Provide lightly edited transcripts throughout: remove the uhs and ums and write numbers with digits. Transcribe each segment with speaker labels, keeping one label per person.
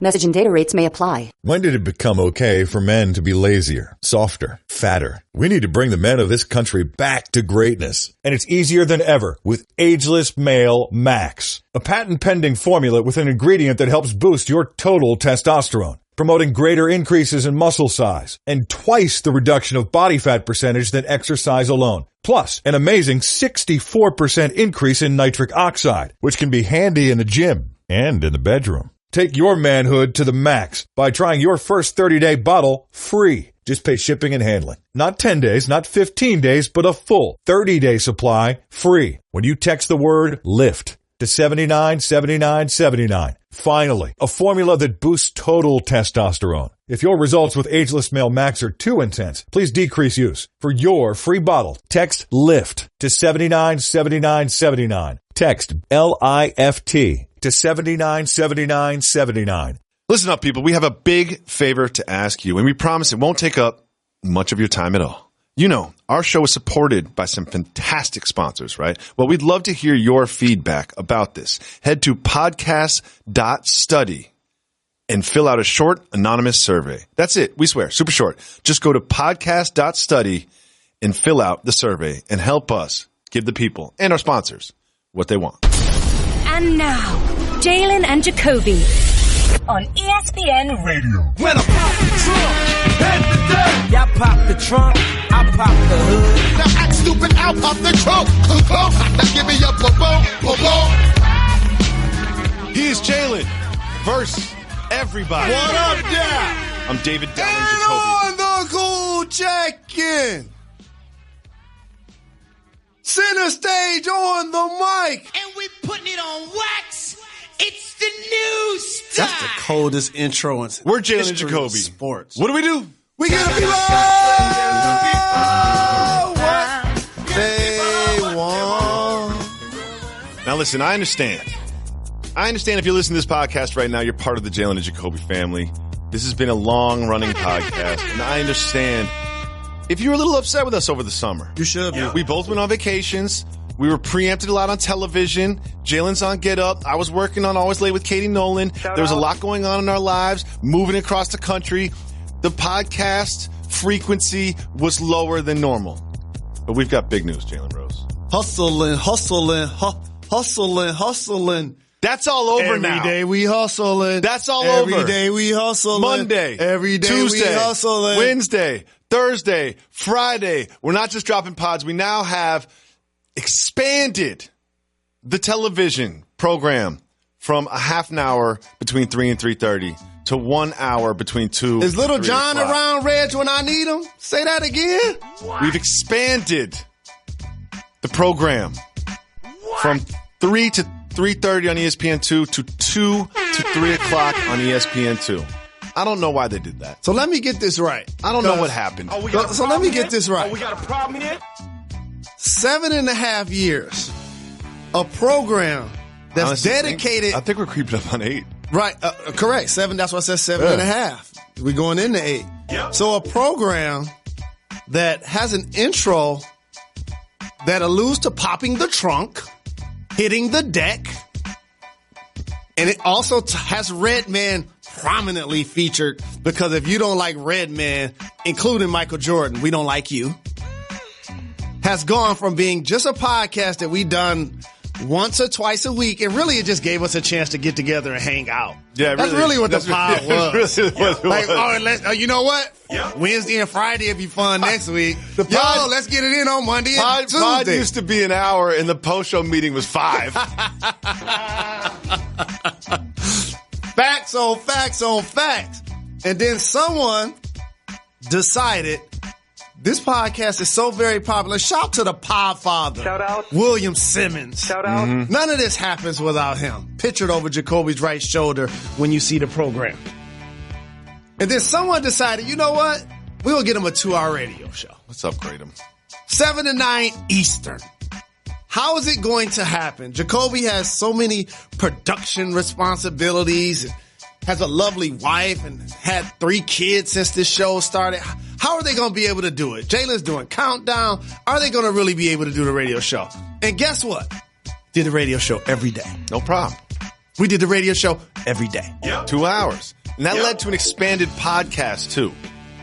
Speaker 1: Message and data rates may apply.
Speaker 2: When did it become okay for men to be lazier, softer, fatter? We need to bring the men of this country back to greatness. And it's easier than ever with Ageless Male Max, a patent-pending formula with an ingredient that helps boost your total testosterone, promoting greater increases in muscle size and twice the reduction of body fat percentage than exercise alone. Plus, an amazing 64% increase in nitric oxide, which can be handy in the gym and in the bedroom. Take your manhood to the max by trying your first 30-day bottle free. Just pay shipping and handling. Not 10 days, not 15 days, but a full 30-day supply free when you text the word LIFT to 797979. Finally, a formula that boosts total testosterone. If your results with Ageless Male Max are too intense, please decrease use. For your free bottle, text LIFT to 797979. Text LIFT to 797979.
Speaker 3: Listen up, people. We have a big favor to ask you, and we promise it won't take up much of your time at all. You know, our show is supported by some fantastic sponsors, right? Well, we'd love to hear your feedback about this. Head to podcast.study and fill out a short, anonymous survey. That's it. We swear. Super short. Just go to podcast.study and fill out the survey and help us give the people and our sponsors what they want.
Speaker 4: And now, Jalen and Jacoby on ESPN Radio.
Speaker 5: When I pop the trunk, head to death. Y'all pop the trunk, I pop the hood.
Speaker 6: Now act stupid, I'll pop the trunk. Now give me your boom.
Speaker 3: He is Jalen versus everybody.
Speaker 5: What up, there?
Speaker 3: I'm David
Speaker 5: And
Speaker 3: Jacoby.
Speaker 5: on the cool check-in. Center stage on the mic.
Speaker 7: And we putting it on wax. It's the new style.
Speaker 5: That's the coldest intro in
Speaker 3: We're Jalen and
Speaker 5: history of
Speaker 3: Jacoby.
Speaker 5: Sports.
Speaker 3: What do we do?
Speaker 5: We get the people what they want.
Speaker 3: Now listen, I understand if you're listening to this podcast right now, you're part of the Jalen and Jacoby family. This has been a long-running podcast, and I understand if you were a little upset with us over the summer.
Speaker 5: You should be.
Speaker 3: We both went on vacations. We were preempted a lot on television. Jalen's on Get Up. I was working on Always Late with Katie Nolan. There was a lot going on in our lives, moving across the country. The podcast frequency was lower than normal. But we've got big news, Jalen Rose.
Speaker 5: Hustling.
Speaker 3: That's all over now.
Speaker 5: Every day we hustling.
Speaker 3: That's all over.
Speaker 5: Every day we hustling.
Speaker 3: Monday.
Speaker 5: Every day
Speaker 3: Tuesday,
Speaker 5: we hustling.
Speaker 3: Wednesday, Thursday, Friday. We're not just dropping pods. We now have expanded the television program from a half an hour between 3 and 3:30 to 1 hour between 2
Speaker 5: Is Little
Speaker 3: and 3
Speaker 5: John
Speaker 3: o'clock.
Speaker 5: around, Reg, when I need him? Say that again.
Speaker 3: We've expanded the program from 3 to 3:30 on ESPN2 to 2 to 3 o'clock on ESPN2. I don't know why they did that.
Speaker 5: So let me get this right.
Speaker 3: I don't know what happened.
Speaker 5: So let me get this right.
Speaker 7: We got a problem here?
Speaker 5: 7.5 years. A program that's
Speaker 3: Honestly,
Speaker 5: dedicated.
Speaker 3: I think we're creeping up on 8.
Speaker 5: Right. Correct. 7. That's why I said 7.5. We're going into 8.
Speaker 7: Yep.
Speaker 5: So a program that has an intro that alludes to popping the trunk, hitting the deck, and it also has Redman prominently featured, because if you don't like Redman, including Michael Jordan, we don't like you, has gone from being just a podcast that we done once or twice a week, and really it just gave us a chance to get together and hang out.
Speaker 3: Yeah,
Speaker 5: that's really what the pod was.
Speaker 3: Really what it
Speaker 5: Like,
Speaker 3: was.
Speaker 5: you know what?
Speaker 7: Yep.
Speaker 5: Wednesday and Friday will be fun next week.
Speaker 3: The pod-
Speaker 5: let's get it in on Monday and
Speaker 3: Pod
Speaker 5: Tuesday.
Speaker 3: used to be an hour, and the post-show meeting was 5.
Speaker 5: Facts on facts on facts. And then someone decided this podcast is so very popular. Shout to the podfather.
Speaker 7: Shout out.
Speaker 5: William Simmons.
Speaker 7: Shout out.
Speaker 5: None of this happens without him. Pictured over Jacoby's right shoulder when you see the program. And then someone decided, you know what? We'll get him a 2-hour radio show.
Speaker 3: Let's upgrade him.
Speaker 5: 7 to 9 Eastern. How is it going to happen? Jacoby has so many production responsibilities, and has a lovely wife, and had 3 kids since this show started. How are they going to be able to do it? Jalen's doing Countdown. Are they going to really be able to do the radio show? And guess what? Did the radio show every day.
Speaker 3: No problem.
Speaker 5: We did the radio show every day.
Speaker 3: Yep. 2 hours. And that led to an expanded podcast, too.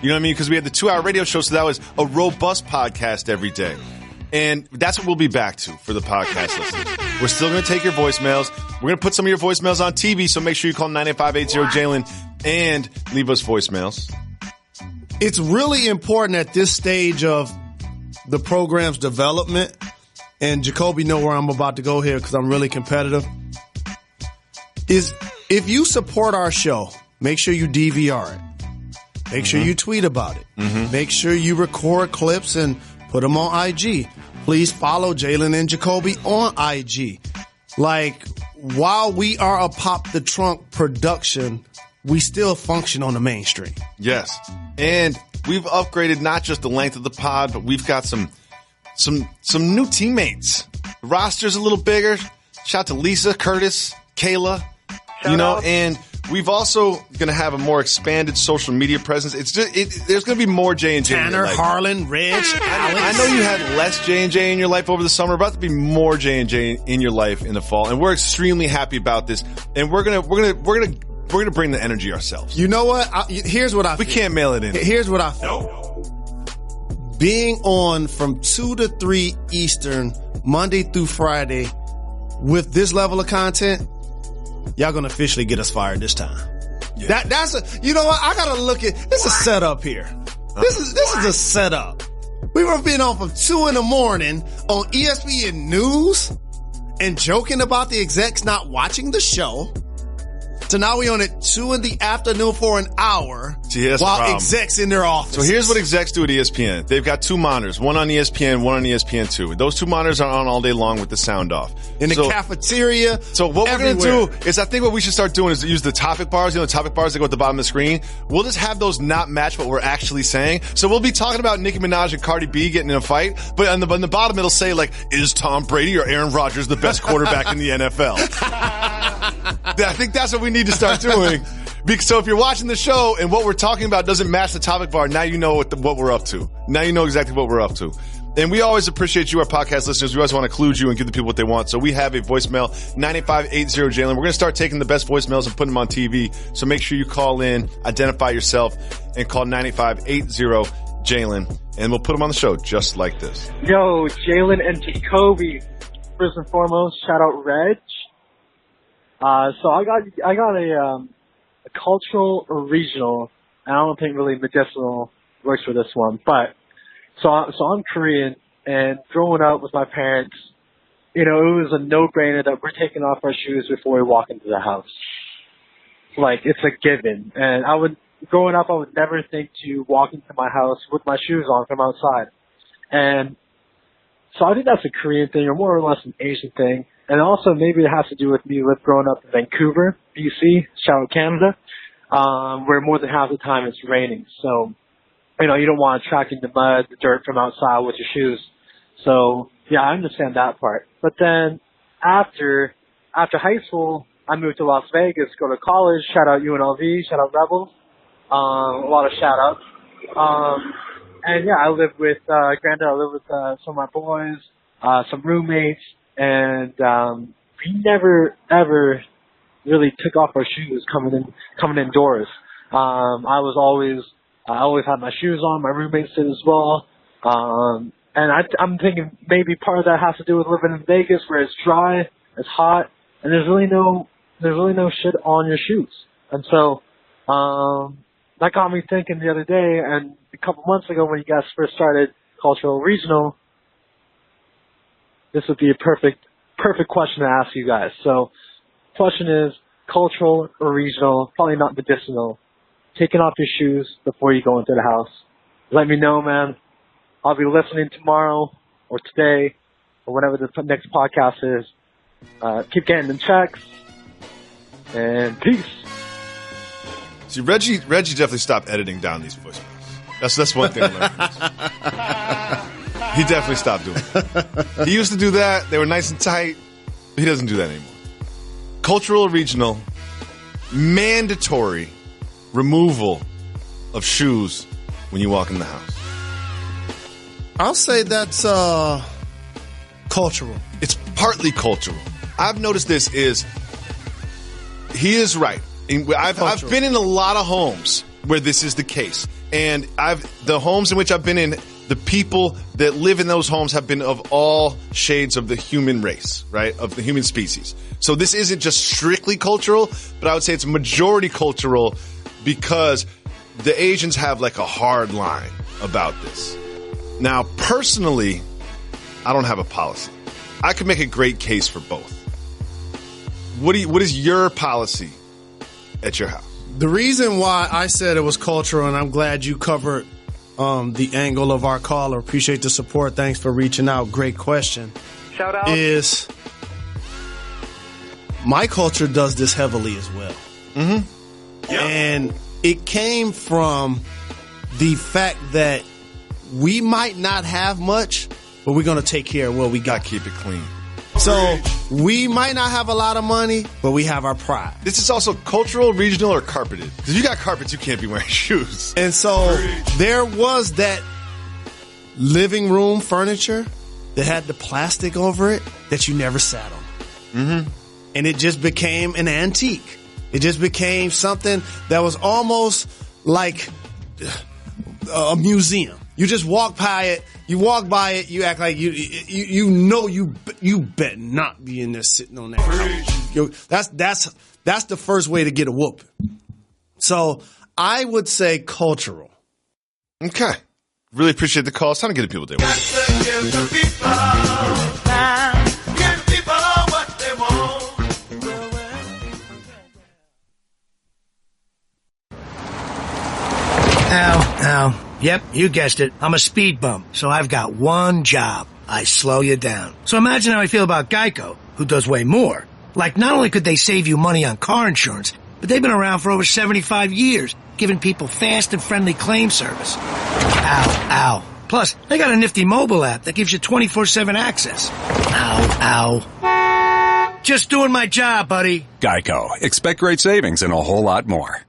Speaker 3: You know what I mean? Because we had the 2-hour radio show, so that was a robust podcast every day. And that's what we'll be back to for the podcast listeners. We're still going to take your voicemails. We're going to put some of your voicemails on TV, so make sure you call 98580-JALEN and leave us voicemails.
Speaker 5: It's really important at this stage of the program's development, and Jacoby know where I'm about to go here because I'm really competitive, is if you support our show, make sure you DVR it. Make sure you tweet about it. Make sure you record clips and put them on IG. Please follow Jalen and Jacoby on IG. Like, while we are a Pop the Trunk production, we still function on the mainstream.
Speaker 3: Yes. And we've upgraded not just the length of the pod, but we've got some new teammates. The roster's a little bigger. Shout out to Lisa, Curtis, Kayla, and we've also going to have a more expanded social media presence. It's just there's going to be more J&J
Speaker 5: Tanner,
Speaker 3: in your life.
Speaker 5: Harlan, Rich, Alex.
Speaker 3: I know you had less J&J in your life over the summer. About to be more J&J in your life in the fall, and we're extremely happy about this. And we're gonna bring the energy ourselves.
Speaker 5: You know what? Here's what I feel.
Speaker 3: We can't mail it in.
Speaker 5: Here's what I feel. Being on from 2 to 3 Eastern, Monday through Friday, with this level of content, y'all gonna officially get us fired this time. Yeah. You know what? I gotta look at this. Is a setup here. This is a setup. We were being on from 2 in the morning on ESPN News and joking about the execs not watching the show. So now we on at 2 in the afternoon for an hour while execs in their office.
Speaker 3: So here's what execs do at ESPN. They've got 2 monitors, one on ESPN, one on ESPN2. Those 2 monitors are on all day long with the sound off.
Speaker 5: In the cafeteria.
Speaker 3: So what we're going to do is I think what we should start doing is use the topic bars, the topic bars that go at the bottom of the screen. We'll just have those not match what we're actually saying. So we'll be talking about Nicki Minaj and Cardi B getting in a fight, but on the bottom it'll say like, is Tom Brady or Aaron Rodgers the best quarterback in the NFL? I think that's what we need to start doing. So if you're watching the show and what we're talking about doesn't match the topic bar, now you know what we're up to. Now you know exactly what we're up to. And we always appreciate you, our podcast listeners. We always want to include you and give the people what they want. So we have a voicemail, 98580-JALEN. We're going to start taking the best voicemails and putting them on TV. So make sure you call in, identify yourself, and call 98580-JALEN. And we'll put them on the show just like this.
Speaker 1: Yo, Jalen and Jacoby. First and foremost, shout out Reg. So I got a cultural or regional, and I don't think really medicinal works for this one, but so I'm Korean, and growing up with my parents, it was a no-brainer that we're taking off our shoes before we walk into the house. Like, it's a given. And growing up, I would never think to walk into my house with my shoes on from outside. And so I think that's a Korean thing, or more or less an Asian thing. And also maybe it has to do with me growing up in Vancouver, BC, shout out Canada, where more than half the time it's raining. So, you don't want to track in the mud, the dirt from outside with your shoes. So, yeah, I understand that part. But then after high school, I moved to Las Vegas, go to college, shout out UNLV, shout out Rebels, a lot of shout outs. And yeah, I lived with, granted, I lived with some of my boys, some roommates, and we never ever really took off our shoes coming indoors. I always had my shoes on. My roommates did as well. And I'm thinking maybe part of that has to do with living in Vegas, where it's dry, it's hot, and there's really no shit on your shoes. And so that got me thinking the other day, and a couple months ago when you guys first started Cultural Regional, this would be a perfect question to ask you guys. So, question is, cultural or regional, probably not medicinal, taking off your shoes before you go into the house. Let me know, man. I'll be listening tomorrow or today or whenever the next podcast is. Keep getting them checks, and peace.
Speaker 3: See, Reggie definitely stopped editing down these voicemails. That's one thing I learned. He definitely stopped doing it. He used to do that. They were nice and tight. He doesn't do that anymore. Cultural or regional, mandatory removal of shoes when you walk in the house.
Speaker 5: I'll say that's cultural.
Speaker 3: It's partly cultural. I've noticed this is He is right. I've been in a lot of homes where this is the case. And the homes in which I've been in, the people that live in those homes have been of all shades of the human race, right? Of the human species. So this isn't just strictly cultural, but I would say it's majority cultural because the Asians have like a hard line about this. Now, personally, I don't have a policy. I could make a great case for both. What is your policy at your house?
Speaker 5: The reason why I said it was cultural, and I'm glad you covered the angle of our caller. Appreciate the support. Thanks for reaching out. Great question.
Speaker 8: Shout out.
Speaker 5: Is my culture does this heavily as well.
Speaker 3: Mm-hmm.
Speaker 5: Yep. And it came from the fact that we might not have much, but we're going to take care of what we got.
Speaker 3: Keep it clean.
Speaker 5: So we might not have a lot of money, but we have our pride.
Speaker 3: This is also cultural, regional, or carpeted. Because if you got carpets, you can't be wearing shoes.
Speaker 5: And so there was that living room furniture that had the plastic over it that you never sat on.
Speaker 3: Mm-hmm.
Speaker 5: And it just became an antique. It just became something that was almost like a museum. You just walk by it. You walk by it. You act like you know you better not be in there sitting on that. That's the first way to get a whooping. So I would say cultural.
Speaker 3: Okay. Really appreciate the call. It's time to get the people there.
Speaker 9: Ow. Yep, you guessed it. I'm a speed bump, so I've got one job. I slow you down. So imagine how I feel about Geico, who does way more. Like, not only could they save you money on car insurance, but they've been around for over 75 years, giving people fast and friendly claim service. Ow. Plus, they got a nifty mobile app that gives you 24/7 access. Ow. Just doing my job, buddy.
Speaker 10: Geico. Expect great savings and a whole lot more.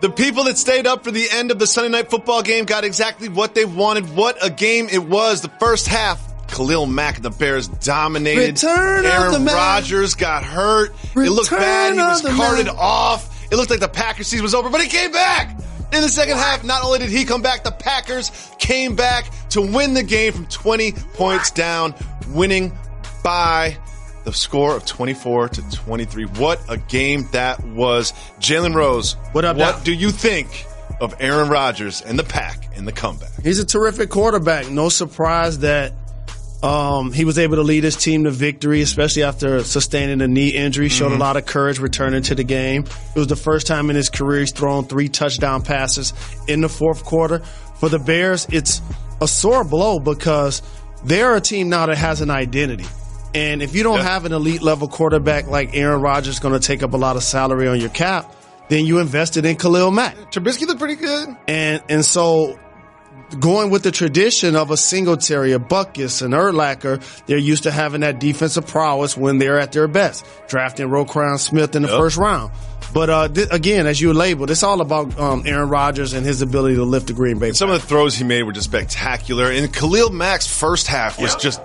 Speaker 3: The people that stayed up for the end of the Sunday night football game got exactly what they wanted. What a game it was. The first half, Khalil Mack and the Bears dominated. Aaron Rodgers got hurt. It looked bad. He was carted off. It looked like the Packers season was over, but he came back. In the second half, not only did he come back, the Packers came back to win the game from 20 points down, winning by the score of 24-23. What a game that was. Jalen Rose, what do you think of Aaron Rodgers and the Pack and the comeback?
Speaker 5: He's a terrific quarterback. No surprise that he was able to lead his team to victory, especially after sustaining a knee injury. Showed a lot of courage returning to the game. It was the first time in his career he's thrown 3 touchdown passes in the fourth quarter. For the Bears, it's a sore blow because they're a team now that has an identity. And if you don't have an elite level quarterback like Aaron Rodgers going to take up a lot of salary on your cap, then you invested in Khalil Mack.
Speaker 3: Trubisky looked pretty good.
Speaker 5: And so going with the tradition of a Singletary, a Butkus, an Urlacher, they're used to having that defensive prowess when they're at their best, drafting Roquan Smith in the first round. But again, as you labeled, it's all about Aaron Rodgers and his ability to lift the Green Bay.
Speaker 3: Some of the throws he made were just spectacular. And Khalil Mack's first half was just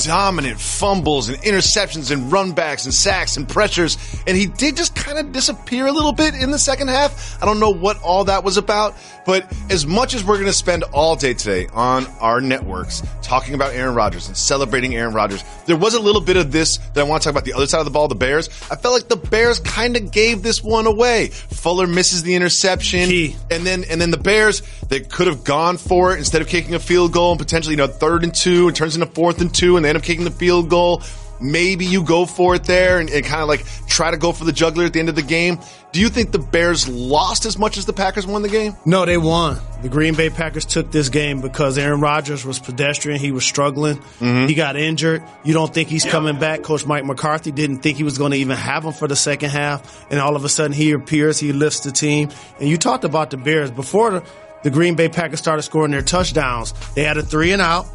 Speaker 3: dominant, fumbles and interceptions and runbacks and sacks and pressures. And he did just kind of disappear a little bit in the second half. I don't know what all that was about. But as much as we're going to spend all day today on our networks talking about Aaron Rodgers and celebrating Aaron Rodgers, there was a little bit of this that I want to talk about the other side of the ball, the Bears. I felt like the Bears kind of gave this one away. Fuller misses the interception. And then the Bears, they could have gone for it instead of kicking a field goal and potentially, 3rd and 2. It turns into 4th and 2 and they end up kicking the field goal. Maybe you go for it there and kind of like try to go for the jugular at the end of the game. Do you think the Bears lost as much as the Packers won the game?
Speaker 5: No, they won. The Green Bay Packers took this game because Aaron Rodgers was pedestrian. He was struggling. He got injured. You don't think he's coming back. Coach Mike McCarthy didn't think he was going to even have him for the second half. And all of a sudden he appears. He lifts the team. And you talked about the Bears. Before the Green Bay Packers started scoring their touchdowns, they had a 3-and-out.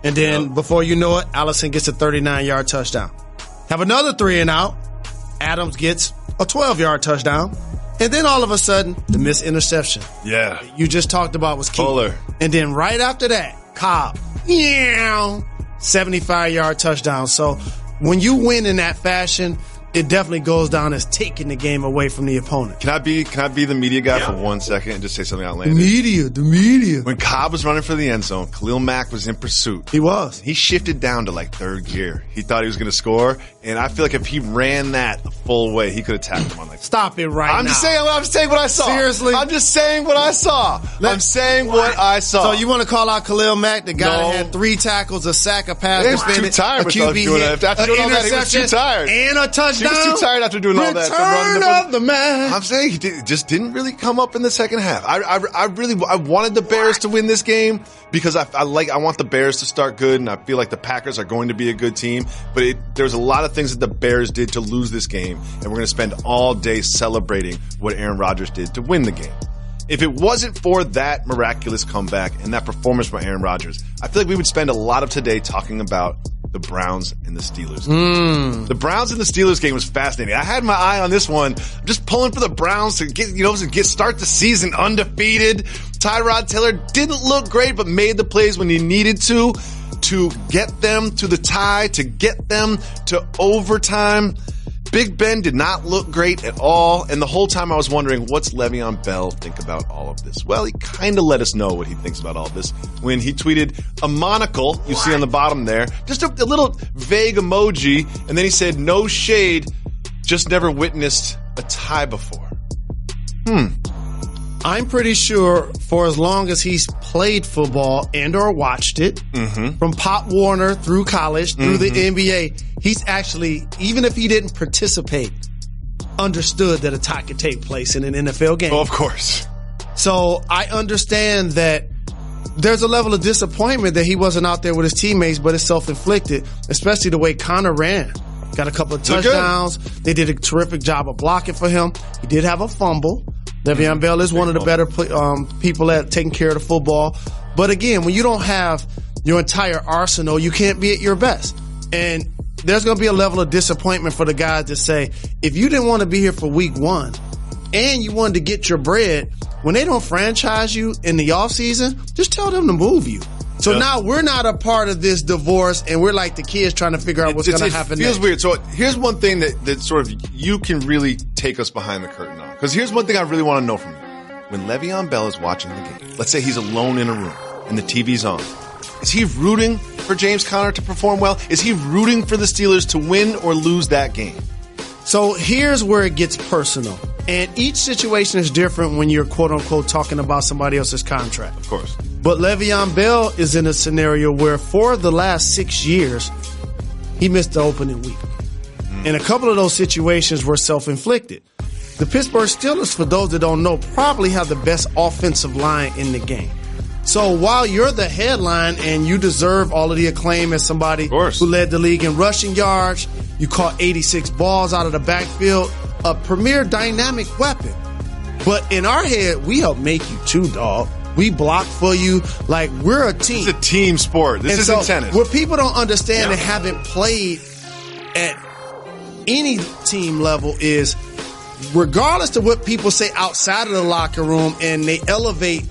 Speaker 5: And then before you know it, Allison gets a 39-yard touchdown. Have another 3-and-out. Adams gets a 12-yard touchdown. And then all of a sudden, the missed interception.
Speaker 3: Yeah.
Speaker 5: You just talked about was key.
Speaker 3: Fuller.
Speaker 5: And then right after that, Cobb. 75-yard touchdown. So when you win in that fashion, it definitely goes down as taking the game away from the opponent.
Speaker 3: Can I be the media guy for 1 second and just say something outlandish?
Speaker 5: The media.
Speaker 3: When Cobb was running for the end zone, Khalil Mack was in pursuit.
Speaker 5: He was.
Speaker 3: He shifted down to like third gear. He thought he was going to score, and I feel like if he ran that the full way, he could have tackled him on like.
Speaker 5: Stop it right now.
Speaker 3: I'm just saying what I saw.
Speaker 5: Seriously?
Speaker 3: I'm just saying what I saw. I'm saying what I saw.
Speaker 5: So you want to call out Khalil Mack, the guy that had 3 tackles, a sack, a pass defended,
Speaker 3: too tired
Speaker 5: a QB hit,
Speaker 3: after doing all that, he was too tired.
Speaker 5: And a touchdown.
Speaker 3: He was too tired after doing all that.
Speaker 5: Return of the man.
Speaker 3: I'm saying he just didn't really come up in the second half. I wanted the Bears to win this game because I want the Bears to start good, and I feel like the Packers are going to be a good team. But there's a lot of things that the Bears did to lose this game, and we're going to spend all day celebrating what Aaron Rodgers did to win the game. If it wasn't for that miraculous comeback and that performance by Aaron Rodgers, I feel like we would spend a lot of today talking about the Browns and the Steelers game. The Browns and the Steelers game was fascinating. I had my eye on this one. I'm just pulling for the Browns to start the season undefeated. Tyrod Taylor didn't look great, but made the plays when he needed to get them to the tie, to get them to overtime. Big Ben did not look great at all, and the whole time I was wondering, what's Le'Veon Bell think about all of this? Well, he kind of let us know what he thinks about all of this when he tweeted a monocle, you see on the bottom there, just a little vague emoji, and then he said, no shade, just never witnessed a tie before.
Speaker 5: I'm pretty sure for as long as he's played football and or watched it, from Pop Warner through college, through the NBA, he's actually, even if he didn't participate, understood that a tie could take place in an NFL game.
Speaker 3: Well, of course.
Speaker 5: So I understand that there's a level of disappointment that he wasn't out there with his teammates, but it's self-inflicted, especially the way Connor ran. Got a couple of touchdowns. They did a terrific job of blocking for him. He did have a fumble. Le'Veon Bell is one of the better people at taking care of the football. But again, when you don't have your entire arsenal, you can't be at your best. And there's going to be a level of disappointment for the guys to say, if you didn't want to be here for week 1 and you wanted to get your bread, when they don't franchise you in the offseason, just tell them to move you. So now we're not a part of this divorce, and we're like the kids trying to figure out what's going to happen next.
Speaker 3: It feels weird. So here's one thing that sort of you can really take us behind the curtain on. Because here's one thing I really want to know from you. When Le'Veon Bell is watching the game, let's say he's alone in a room and the TV's on, is he rooting for James Conner to perform well? Is he rooting for the Steelers to win or lose that game?
Speaker 5: So here's where it gets personal. And each situation is different when you're, quote-unquote, talking about somebody else's contract.
Speaker 3: Of course.
Speaker 5: But Le'Veon Bell is in a scenario where for the last 6 years, he missed the opening week. And a couple of those situations were self-inflicted. The Pittsburgh Steelers, for those that don't know, probably have the best offensive line in the game. So while you're the headline and you deserve all of the acclaim as somebody who led the league in rushing yards, you caught 86 balls out of the backfield, a premier dynamic weapon. But in our head, we help make you too, dog. We block for you. Like, we're a team.
Speaker 3: It's a team sport. This isn't tennis.
Speaker 5: What people don't understand and haven't played at any team level is, regardless of what people say outside of the locker room and they elevate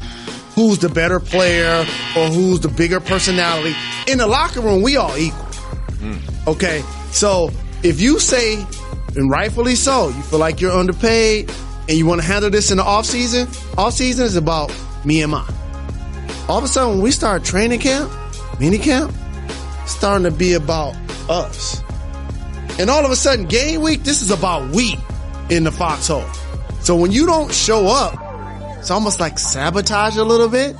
Speaker 5: who's the better player or who's the bigger personality, in the locker room, we all equal. Okay? So if you say, and rightfully so, you feel like you're underpaid and you want to handle this in the offseason is about me and mine. All of a sudden, when we start training camp, mini camp, it's starting to be about us. And all of a sudden, game week, this is about we in the foxhole. So when you don't show up, it's almost like sabotage a little bit.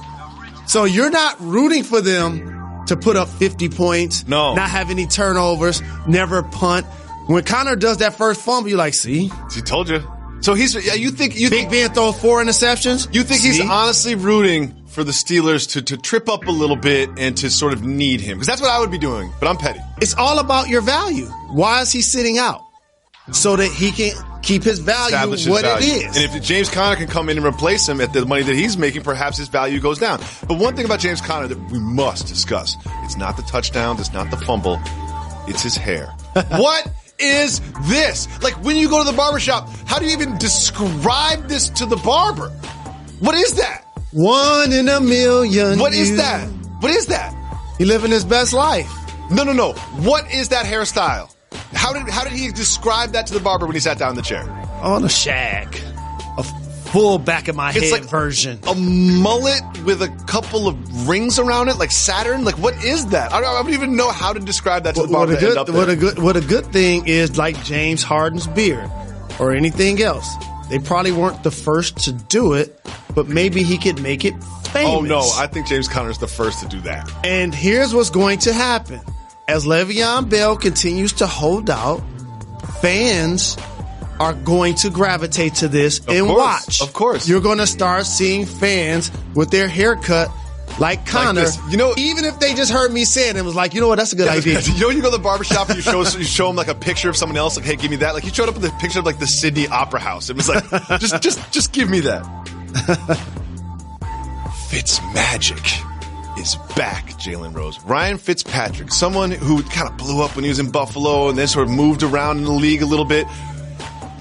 Speaker 5: So you're not rooting for them to put up 50 points, not have any turnovers, never punt. When Connor does that first fumble, you're like, see?
Speaker 3: He told you. So you think
Speaker 5: Big Ben throws 4 interceptions?
Speaker 3: You think he's honestly rooting for the Steelers to trip up a little bit and to sort of need him? Because that's what I would be doing, but I'm petty.
Speaker 5: It's all about your value. Why is he sitting out? So that he can keep his value it is.
Speaker 3: And if James Conner can come in and replace him at the money that he's making, perhaps his value goes down. But one thing about James Conner that we must discuss, it's not the touchdowns, it's not the fumble, it's his hair. What is this? Like, when you go to the barbershop, how do you even describe this to the barber? What is that?
Speaker 5: 1 in a million.
Speaker 3: What is that? What is that?
Speaker 5: He living his best life.
Speaker 3: No. What is that hairstyle? How did he describe that to the barber when he sat down in the chair?
Speaker 5: On a shag. A full back of my head
Speaker 3: like
Speaker 5: version.
Speaker 3: A mullet with a couple of rings around it, like Saturn. Like, what is that? I don't even know how to describe that to the barber.
Speaker 5: What a good thing is, like James Harden's beard or anything else, they probably weren't the first to do it, but maybe he could make it famous.
Speaker 3: Oh no, I think James Conner's the first to do that.
Speaker 5: And here's what's going to happen. As Le'Veon Bell continues to hold out, fans are going to gravitate to this watch.
Speaker 3: Of course.
Speaker 5: You're going to start seeing fans with their haircut like Connor.
Speaker 3: Like this.
Speaker 5: Even if they just heard me say it and was like, you know what, that's a good idea.
Speaker 3: You go to the barbershop and you show him like a picture of someone else, like, hey, give me that. Like, he showed up with a picture of like the Sydney Opera House. It was like, just give me that. Fitzmagic is back, Jalen Rose. Ryan Fitzpatrick, someone who kind of blew up when he was in Buffalo and then sort of moved around in the league a little bit.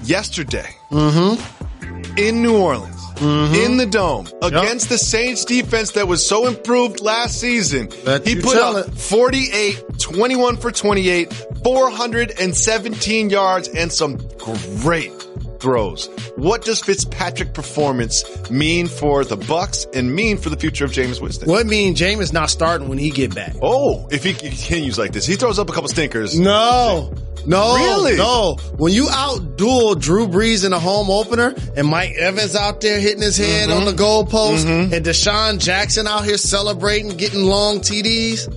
Speaker 3: Yesterday, in New Orleans, in the Dome, against the Saints defense that was so improved last season, he put up 48, 21 for 28, 417 yards, and some great throws. What does Fitzpatrick performance mean for the Bucs and mean for the future of Jameis Winston?
Speaker 5: What mean Jameis not starting when he get back?
Speaker 3: Oh, if he continues like this, he throws up a couple stinkers.
Speaker 5: No.
Speaker 3: Really?
Speaker 5: No. When you out-duel Drew Brees in a home opener and Mike Evans out there hitting his head on the goalpost and Deshaun Jackson out here celebrating, getting long TDs,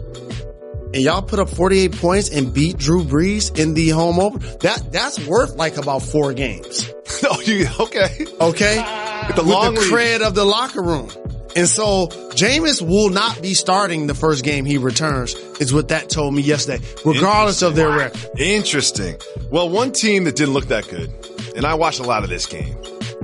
Speaker 5: and y'all put up 48 points and beat Drew Brees in the home opener, that's worth like about 4 games.
Speaker 3: Okay.
Speaker 5: Okay?
Speaker 3: With the
Speaker 5: cred of the locker room. And so Jameis will not be starting the first game he returns, is what that told me yesterday, regardless of their record.
Speaker 3: Interesting. Well, one team that didn't look that good, and I watched a lot of this game,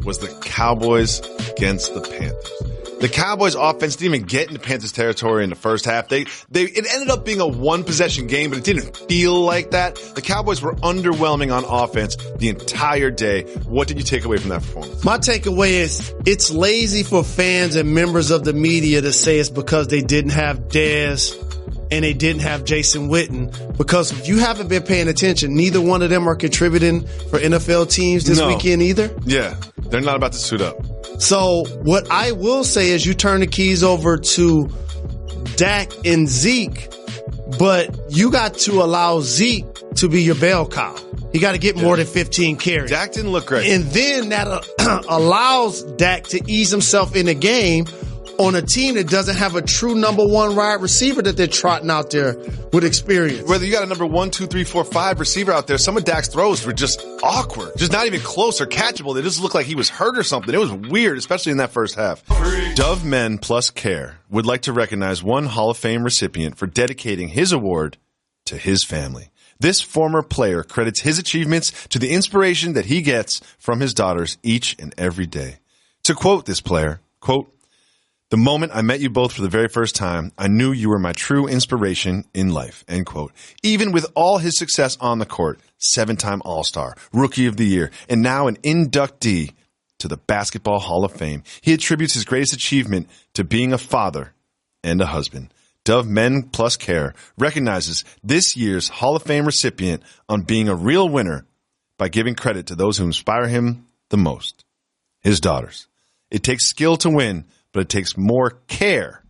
Speaker 3: was the Cowboys against the Panthers. The Cowboys offense didn't even get into Panthers territory in the first half. It ended up being a one-possession game, but it didn't feel like that. The Cowboys were underwhelming on offense the entire day. What did you take away from that performance?
Speaker 5: My takeaway is it's lazy for fans and members of the media to say it's because they didn't have Dez and they didn't have Jason Witten, because if you haven't been paying attention, neither one of them are contributing for NFL teams this weekend either.
Speaker 3: Yeah, they're not about to suit up.
Speaker 5: So what I will say is you turn the keys over to Dak and Zeke, but you got to allow Zeke to be your bell cow. He got to get more than 15 carries.
Speaker 3: Dak didn't look great.
Speaker 5: And then that allows Dak to ease himself in the game on a team that doesn't have a true number one wide receiver that they're trotting out there with experience.
Speaker 3: Whether you got a number 1, 2, 3, 4, 5 receiver out there, some of Dak's throws were just awkward, just not even close or catchable. They just looked like he was hurt or something. It was weird, especially in that first half. Dove Men Plus Care would like to recognize one Hall of Fame recipient for dedicating his award to his family. This former player credits his achievements to the inspiration that he gets from his daughters each and every day. To quote this player, quote, "The moment I met you both for the very first time, I knew you were my true inspiration in life," end quote. Even with all his success on the court, 7-time All-Star, Rookie of the Year, and now an inductee to the Basketball Hall of Fame, he attributes his greatest achievement to being a father and a husband. Dove Men Plus Care recognizes this year's Hall of Fame recipient on being a real winner by giving credit to those who inspire him the most, his daughters. It takes skill to win, but it takes more care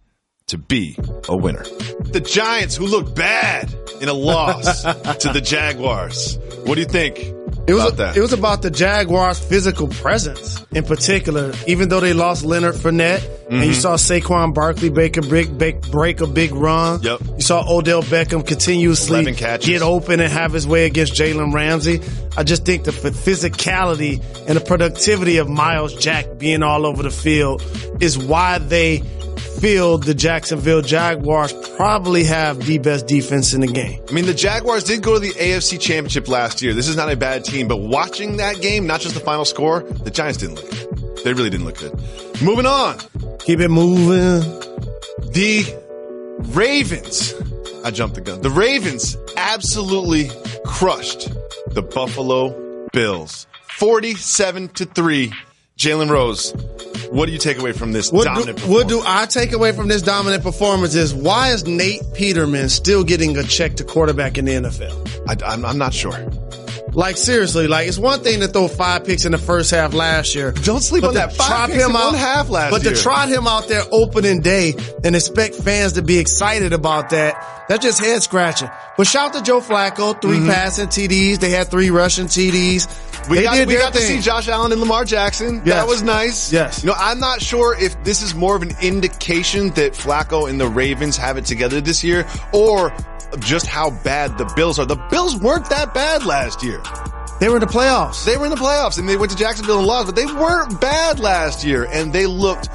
Speaker 3: to be a winner. The Giants, who looked bad in a loss to the Jaguars. What do you think about that?
Speaker 5: It was about the Jaguars' physical presence in particular, even though they lost Leonard Fournette. And you saw Saquon Barkley break a big run.
Speaker 3: Yep.
Speaker 5: You saw Odell Beckham continuously get open and have his way against Jalen Ramsey. I just think the physicality and the productivity of Miles Jack being all over the field is why they feel the Jacksonville Jaguars probably have the best defense in the game.
Speaker 3: I mean, the Jaguars did go to the AFC Championship last year. This is not a bad team, but watching that game, not just the final score, the Giants didn't look good. They really didn't look good. Moving on.
Speaker 5: Keep it moving.
Speaker 3: The Ravens. I jumped the gun. The Ravens absolutely crushed the Buffalo Bills. 47-3. Jalen Rose. What do you take away from this dominant performance?
Speaker 5: What do I take away from this dominant performance is why is Nate Peterman still getting a check to quarterback in the NFL?
Speaker 3: I'm not sure.
Speaker 5: Like, seriously, like, it's one thing to throw 5 picks in the first half last year.
Speaker 3: Don't sleep on that. 5 picks in one half last year.
Speaker 5: But to trot him out there opening day and expect fans to be excited about that's just head scratching. But shout to Joe Flacco, 3 passing TDs. They had 3 rushing TDs. We got to see
Speaker 3: Josh Allen and Lamar Jackson.
Speaker 5: Yes.
Speaker 3: That was nice.
Speaker 5: Yes.
Speaker 3: I'm not sure if this is more of an indication that Flacco and the Ravens have it together this year or just how bad the Bills are. The Bills weren't that bad last year.
Speaker 5: They were in the playoffs.
Speaker 3: They were in the playoffs, and they went to Jacksonville and lost, but they weren't bad last year, and they looked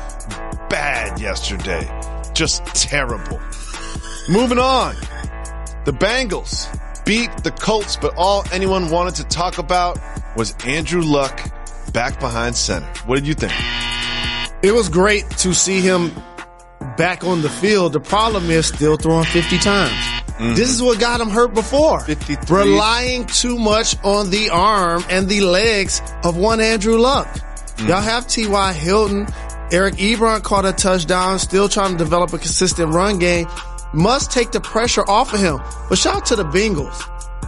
Speaker 3: bad yesterday. Just terrible. Moving on. The Bengals beat the Colts, but all anyone wanted to talk about was Andrew Luck back behind center. What did you think?
Speaker 5: It was great to see him back on the field. The problem is still throwing 50 times. Mm-hmm. This is what got him hurt before.
Speaker 3: 53.
Speaker 5: Relying too much on the arm and the legs of one Andrew Luck. Mm-hmm. Y'all have T.Y. Hilton. Eric Ebron caught a touchdown, still trying to develop a consistent run game. Must take the pressure off of him. But shout out to the Bengals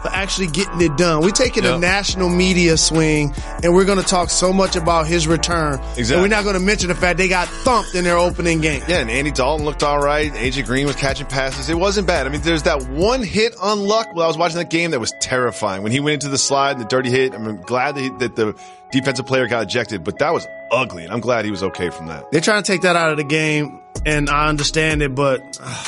Speaker 5: for actually getting it done. We're taking a national media swing, and we're going to talk so much about his return.
Speaker 3: Exactly.
Speaker 5: And we're not going to mention the fact they got thumped in their opening game.
Speaker 3: Yeah, and Andy Dalton looked all right. A.J. Green was catching passes. It wasn't bad. I mean, there's that one hit on Luck while I was watching that game that was terrifying. When he went into the slide and the dirty hit, I'm glad that the defensive player got ejected, but that was ugly, and I'm glad he was okay from that.
Speaker 5: They're trying to take that out of the game, and I understand it, but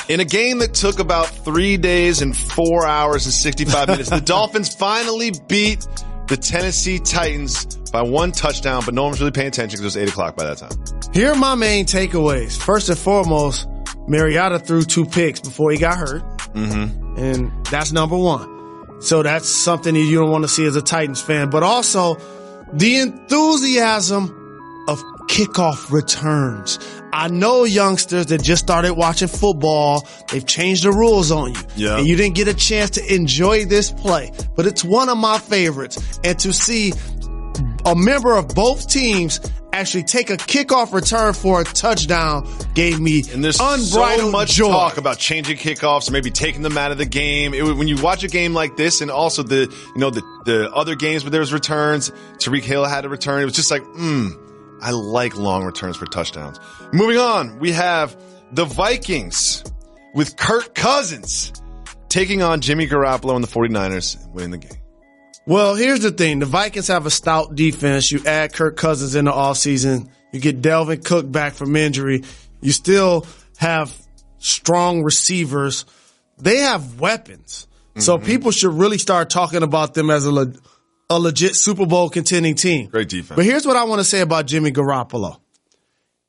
Speaker 3: in a game that took about 3 days and 4 hours and 65 minutes, the Dolphins finally beat the Tennessee Titans by 1 touchdown, but no one was really paying attention because it was 8 o'clock by that time.
Speaker 5: Here are my main takeaways. First and foremost, Mariota threw 2 picks before he got hurt, and that's number 1. So that's something that you don't want to see as a Titans fan, but also the enthusiasm of kickoff returns. I know youngsters that just started watching football. They've changed the rules on you.
Speaker 3: Yeah.
Speaker 5: And you didn't get a chance to enjoy this play. But it's one of my favorites. And to see a member of both teams actually take a kickoff return for a touchdown gave me unbridled
Speaker 3: so much
Speaker 5: joy.
Speaker 3: Talk about changing kickoffs or maybe taking them out of the game. When you watch a game like this, and also the other games where there was returns, Tyreek Hill had a return. It was just like, I like long returns for touchdowns. Moving on, we have the Vikings with Kirk Cousins taking on Jimmy Garoppolo and the 49ers and winning the game.
Speaker 5: Well, here's the thing. The Vikings have a stout defense. You add Kirk Cousins in the offseason. You get Delvin Cook back from injury. You still have strong receivers. They have weapons. So people should really start talking about them as a legit Super Bowl contending team.
Speaker 3: Great defense.
Speaker 5: But here's what I want to say about Jimmy Garoppolo.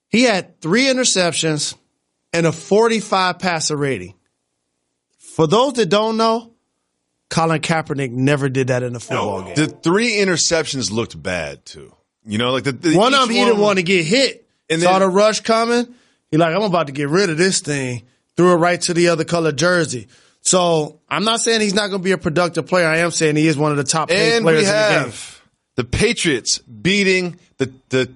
Speaker 5: He had 3 interceptions and a 45 passer rating. For those that don't know, Colin Kaepernick never did that in a football game.
Speaker 3: The 3 interceptions looked bad too. Like
Speaker 5: one of them, he didn't want to get hit. And saw the rush coming. He like, I'm about to get rid of this thing. Threw it right to the other color jersey. So I'm not saying he's not going to be a productive player. I am saying he is one of the top paid players in the game.
Speaker 3: The Patriots beating the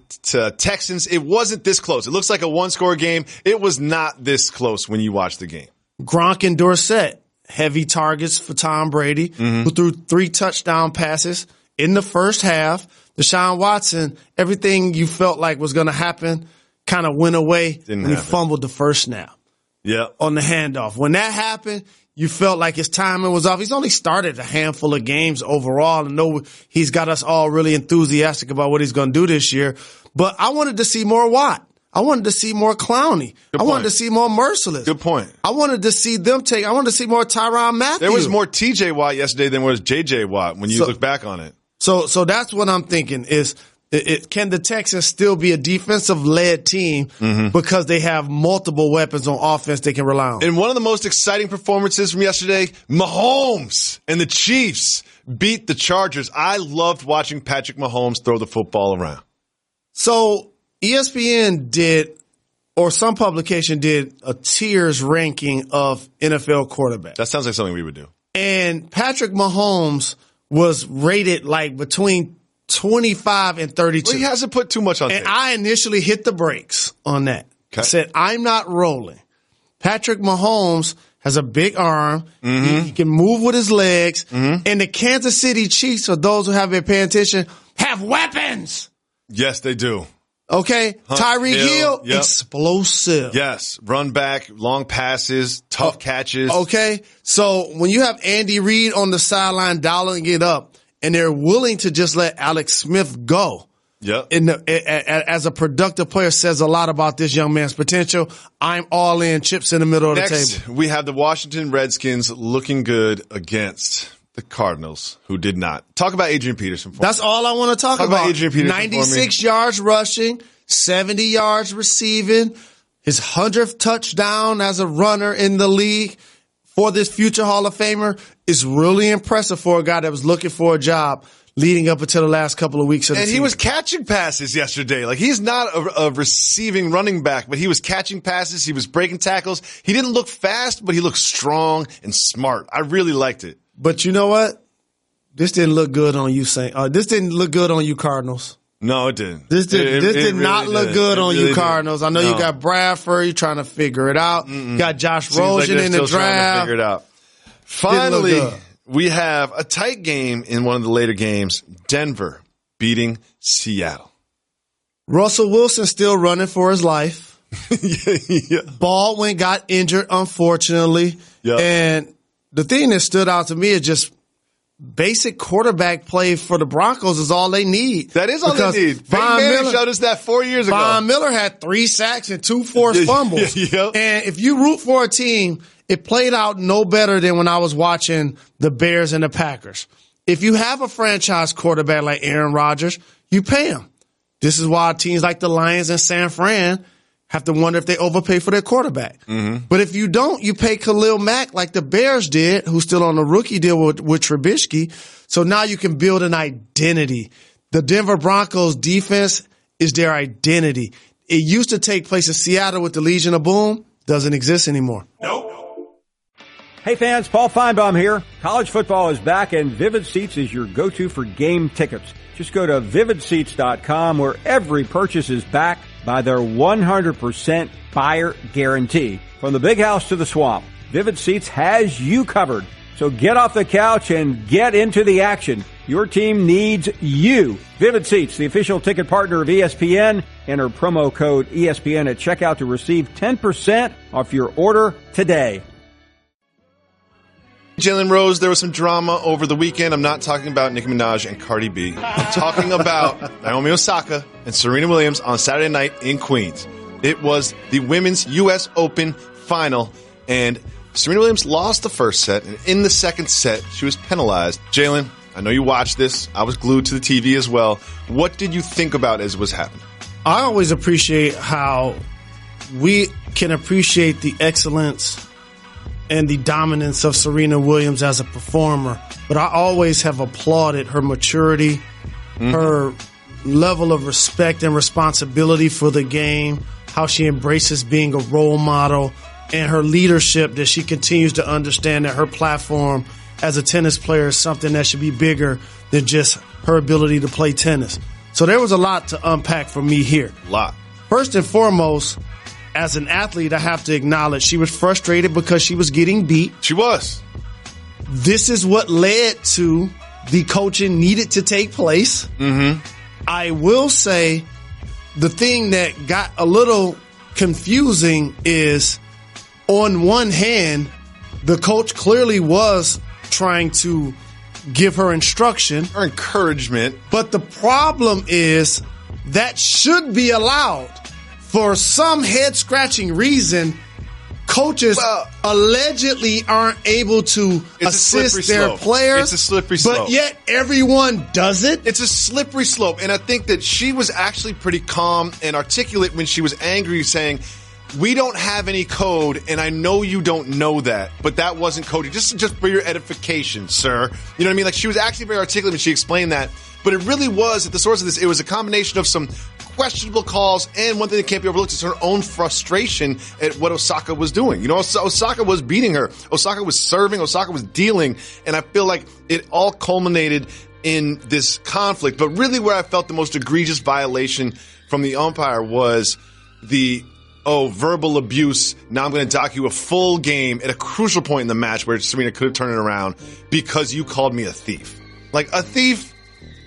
Speaker 3: Texans. It wasn't this close. It looks like a 1-score game. It was not this close when you watch the game.
Speaker 5: Gronk and Dorsett, heavy targets for Tom Brady, who threw 3 touchdown passes in the first half. Deshaun Watson, everything you felt like was going to happen kind of went away when he fumbled the first snap.
Speaker 3: Yeah.
Speaker 5: On the handoff. When that happened, you felt like his timing was off. He's only started a handful of games overall. I know he's got us all really enthusiastic about what he's going to do this year. But I wanted to see more Watt. I wanted to see more Clowney. I wanted to see more Merciless.
Speaker 3: Good point.
Speaker 5: I wanted to see them I wanted to see more Tyrann Mathieu.
Speaker 3: There was more TJ Watt yesterday than was JJ Watt when you look back on it.
Speaker 5: So that's what I'm thinking is, can the Texans still be a defensive-led team because they have multiple weapons on offense they can rely on?
Speaker 3: And one of the most exciting performances from yesterday, Mahomes and the Chiefs beat the Chargers. I loved watching Patrick Mahomes throw the football around.
Speaker 5: So ESPN did, or some publication did, a tiers ranking of NFL quarterbacks.
Speaker 3: That sounds like something we would do.
Speaker 5: And Patrick Mahomes was rated like between 25 and 32.
Speaker 3: Well, he hasn't put too much on
Speaker 5: And
Speaker 3: tape.
Speaker 5: I initially hit the brakes on that.
Speaker 3: Okay.
Speaker 5: I said, I'm not rolling. Patrick Mahomes has a big arm. He can move with his legs. And the Kansas City Chiefs, for those who have been paying attention, have weapons.
Speaker 3: Yes, they do.
Speaker 5: Okay? Tyreek Hill,
Speaker 3: yep.
Speaker 5: explosive.
Speaker 3: Yes, run back, long passes, tough catches.
Speaker 5: Okay? So when you have Andy Reid on the sideline dialing it up, and they're willing to just let Alex Smith go,
Speaker 3: Yep.
Speaker 5: as a productive player, says a lot about this young man's potential. I'm all in, chips in the middle of the
Speaker 3: Next,
Speaker 5: table.
Speaker 3: we have the Washington Redskins looking good against the Cardinals, who did not. Talk about Adrian Peterson for
Speaker 5: That's
Speaker 3: me.
Speaker 5: all I want to talk
Speaker 3: about Adrian Peterson
Speaker 5: 96 yards rushing, 70 yards receiving, his 100th touchdown as a runner in the league for this future Hall of Famer is really impressive for a guy that was looking for a job leading up until the last couple of weeks of the
Speaker 3: And
Speaker 5: season.
Speaker 3: he was catching passes yesterday. Like, he's not a receiving running back, but he was catching passes. He was breaking tackles. He didn't look fast, but he looked strong and smart. I really liked it.
Speaker 5: But you know what? This didn't look good on you, this didn't look good on you, Cardinals.
Speaker 3: No, it didn't.
Speaker 5: This did not
Speaker 3: really
Speaker 5: look
Speaker 3: did.
Speaker 5: good
Speaker 3: It
Speaker 5: on
Speaker 3: really
Speaker 5: you, Cardinals. I know
Speaker 3: No.
Speaker 5: you got Bradford. You're trying to figure it out. Got Josh
Speaker 3: Seems like
Speaker 5: Rosen
Speaker 3: they're
Speaker 5: in the
Speaker 3: still trying to
Speaker 5: draft.
Speaker 3: figure it out.
Speaker 5: Didn't
Speaker 3: Finally,
Speaker 5: look good.
Speaker 3: we have a tight game in one of the later games. Denver beating Seattle.
Speaker 5: Russell Wilson still running for his life.
Speaker 3: Yeah.
Speaker 5: Baldwin got injured, unfortunately.
Speaker 3: Yep.
Speaker 5: And the thing that stood out to me is just basic quarterback play for the Broncos is all they need.
Speaker 3: That is all
Speaker 5: Because
Speaker 3: they need.
Speaker 5: Von
Speaker 3: Peyton Manning
Speaker 5: Miller-
Speaker 3: showed us that 4 years ago.
Speaker 5: Von Miller had 3 sacks and 2 forced fumbles.
Speaker 3: Yep.
Speaker 5: And if you root for a team, it played out no better than when I was watching the Bears and the Packers. If you have a franchise quarterback like Aaron Rodgers, you pay him. This is why teams like the Lions and San Fran have to wonder if they overpay for their quarterback. But if you don't, you pay Khalil Mack like the Bears did, who's still on a rookie deal with Trubisky. So now you can build an identity. The Denver Broncos defense is their identity. It used to take place in Seattle with the Legion of Boom. Doesn't exist anymore.
Speaker 8: Hey fans, Paul Feinbaum here. College football is back and Vivid Seats is your go-to for game tickets. Just go to vividseats.com where every purchase is backed by their 100% buyer guarantee. From the big house to the swamp, Vivid Seats has you covered. So get off the couch and get into the action. Your team needs you. Vivid Seats, the official ticket partner of ESPN. Enter promo code ESPN at checkout to receive 10% off your order today.
Speaker 3: Jalen Rose, there was some drama over the weekend. I'm not talking about Nicki Minaj and Cardi B. I'm talking about Naomi Osaka and Serena Williams on Saturday night in Queens. It was the Women's U.S. Open final, and Serena Williams lost the first set, and in the second set, she was penalized. Jalen, I know you watched this. I was glued to the TV as well. What did you think about as it was happening?
Speaker 5: I always appreciate how we can appreciate the excellence and the dominance of Serena Williams as a performer. But I always have applauded her maturity, her level of respect and responsibility for the game, how she embraces being a role model, and her leadership, that she continues to understand that her platform as a tennis player is something that should be bigger than just her ability to play tennis. So there was a lot to unpack for me here.
Speaker 3: A lot.
Speaker 5: First and foremost, as an athlete, I have to acknowledge she was frustrated because she was getting beat.
Speaker 3: She was.
Speaker 5: This is what led to the coaching needed to take place. I will say the thing that got a little confusing is, on one hand, the coach clearly was trying to give her instruction
Speaker 3: or encouragement.
Speaker 5: But the problem is that should be allowed. For some head-scratching reason, coaches allegedly aren't able to assist their players.
Speaker 3: It's a slippery slope.
Speaker 5: But yet everyone does it.
Speaker 3: It's a slippery slope. And I think that she was actually pretty calm and articulate when she was angry, saying, we don't have any code, and I know you don't know that, but that wasn't coded. Just for your edification, sir. You know what I mean? Like, she was actually very articulate when she explained that. But it really was, at the source of this, it was a combination of some questionable calls, and one thing that can't be overlooked is her own frustration at what Osaka was doing. You know, Osaka was beating her. Osaka was serving. Osaka was dealing. And I feel like it all culminated in this conflict, but really where I felt the most egregious violation from the umpire was the verbal abuse. Now I'm going to dock you a full game at a crucial point in the match where Serena could have turned it around because you called me a thief. Like, a thief?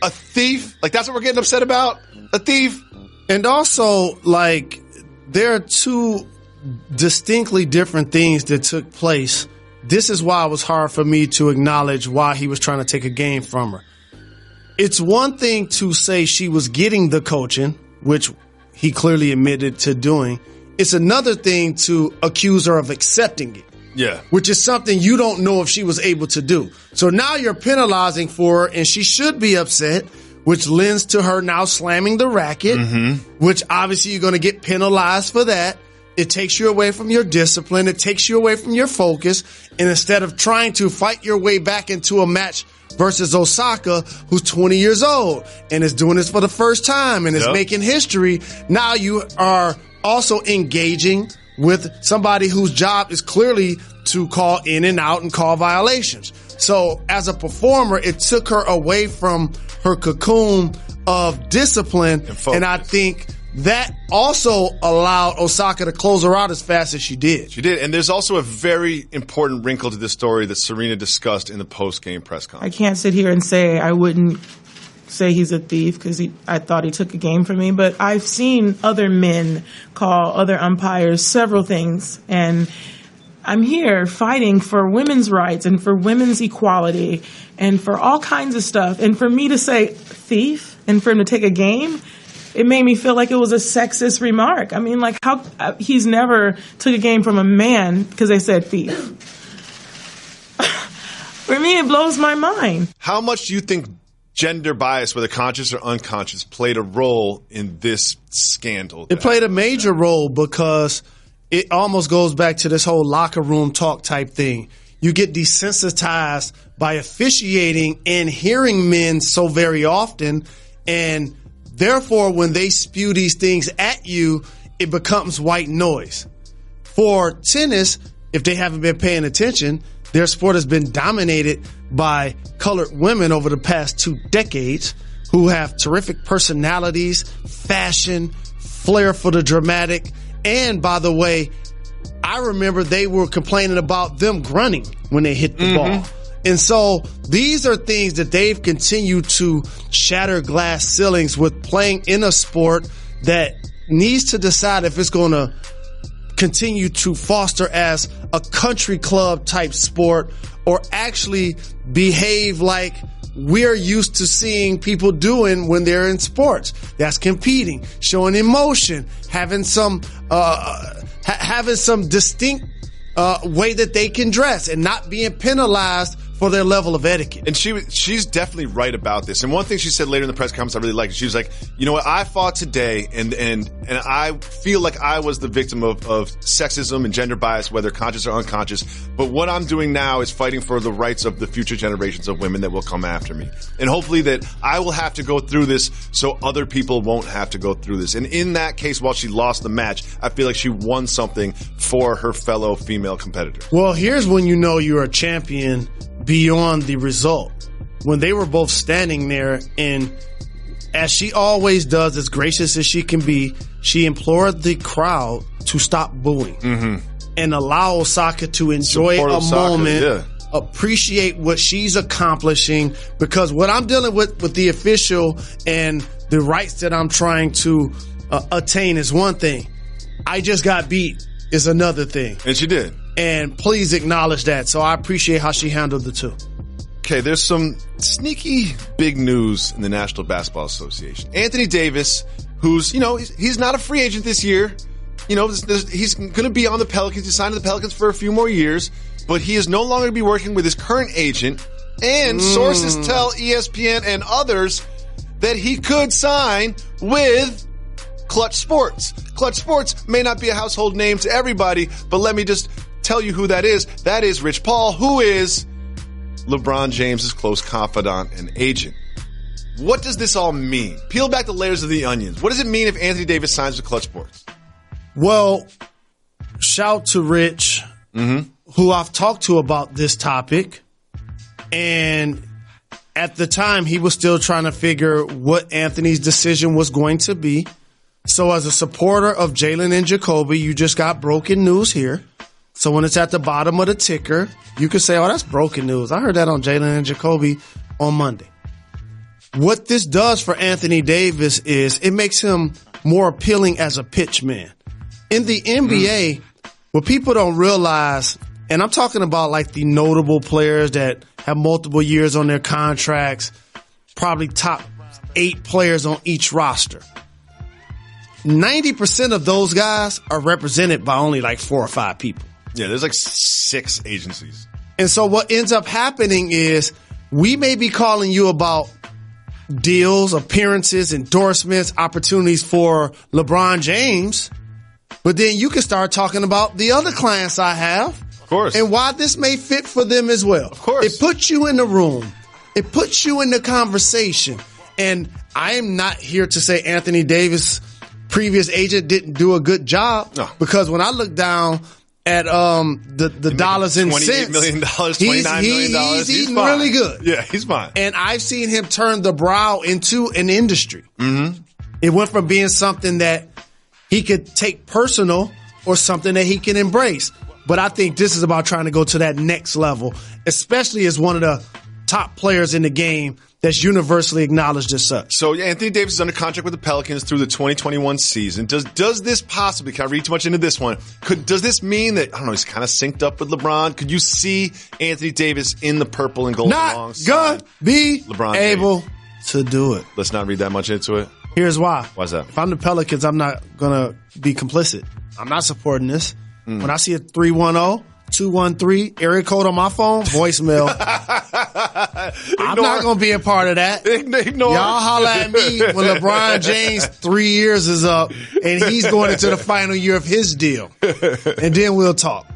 Speaker 3: A thief? Like, that's what we're getting upset about? A thief?
Speaker 5: And also, like, there are two distinctly different things that took place. This is why it was hard for me to acknowledge why he was trying to take a game from her. It's one thing to say she was getting the coaching, which he clearly admitted to doing. It's another thing to accuse her of accepting it.
Speaker 3: Yeah.
Speaker 5: Which is something you don't know if she was able to do. So now you're penalizing for her, and she should be upset, which lends to her now slamming the racket, which obviously you're going to get penalized for that. It takes you away from your discipline. It takes you away from your focus. And instead of trying to fight your way back into a match versus Osaka, who's 20 years old and is doing this for the first time and is making history, now you are also engaging with somebody whose job is clearly to call in and out and call violations. So as a performer, it took her away from her cocoon of discipline. And I think that also allowed Osaka to close her out as fast as she did.
Speaker 3: She did. And there's also a very important wrinkle to this story that Serena discussed in the post-game press conference.
Speaker 11: I can't sit here and say I wouldn't say he's a thief because I thought he took a game from me, but I've seen other men call other umpires several things, and I'm here fighting for women's rights and for women's equality and for all kinds of stuff. And for me to say thief and for him to take a game, it made me feel like it was a sexist remark. I mean, like, how he's never took a game from a man because they said thief. For me, it blows my mind.
Speaker 3: How much do you think gender bias, whether conscious or unconscious, played a role in this scandal?
Speaker 5: It played a major role because it almost goes back to this whole locker room talk type thing. You get desensitized by officiating and hearing men so very often, and therefore when they spew these things at you, it becomes white noise. For tennis, if they haven't been paying attention, their sport has been dominated by colored women over the past 2 decades who have terrific personalities, fashion, flair for the dramatic. And by the way, I remember they were complaining about them grunting when they hit the ball. And so these are things that they've continued to shatter glass ceilings with, playing in a sport that needs to decide if it's going to continue to foster as a country club type sport or actually behave like we're used to seeing people doing when they're in sports. That's competing, showing emotion, having some distinct way that they can dress and not being penalized for their level of etiquette.
Speaker 3: And she's definitely right about this. And one thing she said later in the press conference I really liked, she was like, you know what, I fought today and I feel like I was the victim of sexism and gender bias, whether conscious or unconscious. But what I'm doing now is fighting for the rights of the future generations of women that will come after me. And hopefully that I will have to go through this so other people won't have to go through this. And in that case, while she lost the match, I feel like she won something for her fellow female competitors.
Speaker 5: Well, here's when you know you're a champion beyond the result. When they were both standing there, and as she always does, as gracious as she can be, she implored the crowd to stop booing and allow Osaka to enjoy a moment, appreciate what she's accomplishing. Because what I'm dealing with the official and the rights that I'm trying to attain is one thing. I just got beat is another thing.
Speaker 3: And she did.
Speaker 5: And please acknowledge that. So I appreciate how she handled the two.
Speaker 3: Okay, there's some sneaky big news in the National Basketball Association. Anthony Davis, who's, he's not a free agent this year. He's going to be on the Pelicans. He signed to the Pelicans for a few more years, but he is no longer going to be working with his current agent. And sources tell ESPN and others that he could sign with Clutch Sports. Clutch Sports may not be a household name to everybody, but let me just tell you who that is. That is Rich Paul, who is LeBron James's close confidant and agent. What does this all mean? Peel back the layers of the onions. What does it mean if Anthony Davis signs with Clutch Sports?
Speaker 5: Well, shout to Rich, who I've talked to about this topic, and at the time, he was still trying to figure what Anthony's decision was going to be. So as a supporter of Jalen and Jacoby, you just got broken news here. So when it's at the bottom of the ticker, you could say, oh, that's broken news. I heard that on Jalen and Jacoby on Monday. What this does for Anthony Davis is it makes him more appealing as a pitchman. In the NBA, what people don't realize, and I'm talking about like the notable players that have multiple years on their contracts, probably top 8 players on each roster. 90% of those guys are represented by only like 4 or 5 people.
Speaker 3: Yeah, there's like 6 agencies.
Speaker 5: And so what ends up happening is we may be calling you about deals, appearances, endorsements, opportunities for LeBron James, but then you can start talking about the other clients I have.
Speaker 3: Of course.
Speaker 5: And why this may fit for them as well.
Speaker 3: Of course.
Speaker 5: It puts you in the room. It puts you in the conversation. And I am not here to say Anthony Davis' previous agent didn't do a good job.
Speaker 3: No.
Speaker 5: Because when I look down at the dollars and cents,
Speaker 3: $28 million, $29 million.
Speaker 5: He's
Speaker 3: fine.
Speaker 5: really good.
Speaker 3: Yeah, he's fine.
Speaker 5: And I've seen him turn the brow into an industry.
Speaker 3: Mm-hmm.
Speaker 5: It went from being something that he could take personal or something that he can embrace. But I think this is about trying to go to that next level, especially as one of the top players in the game that's universally acknowledged as such.
Speaker 3: So Anthony Davis is under contract with the Pelicans through the 2021 season. Does this possibly, can I read too much into this one? Does this mean that, I don't know, he's kind of synced up with LeBron? Could you see Anthony Davis in the purple and gold
Speaker 5: Not gonna be
Speaker 3: LeBron
Speaker 5: able
Speaker 3: James
Speaker 5: to do it.
Speaker 3: Let's not read that much into it.
Speaker 5: Here's why.
Speaker 3: Why's that?
Speaker 5: If I'm the Pelicans, I'm not going to be complicit. I'm not supporting this. When I see a 310-213 area code on my phone, voicemail, I'm not going to be a part of that.
Speaker 3: Ignore.
Speaker 5: Y'all holler at me when LeBron James' 3 years is up and he's going into the final year of his deal. And then we'll talk.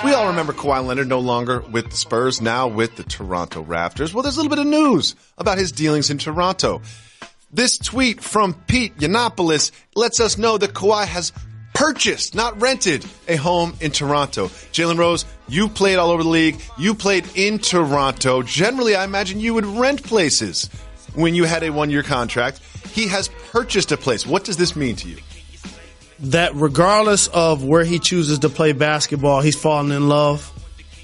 Speaker 3: We all remember Kawhi Leonard no longer with the Spurs, now with the Toronto Raptors. Well, there's a little bit of news about his dealings in Toronto. This tweet from Pete Yiannopoulos lets us know that Kawhi has purchased, not rented, a home in Toronto. Jalen Rose, you played all over the league. You played in Toronto. Generally, I imagine you would rent places when you had a 1-year contract. He has purchased a place. What does this mean to you?
Speaker 5: That regardless of where he chooses to play basketball, he's fallen in love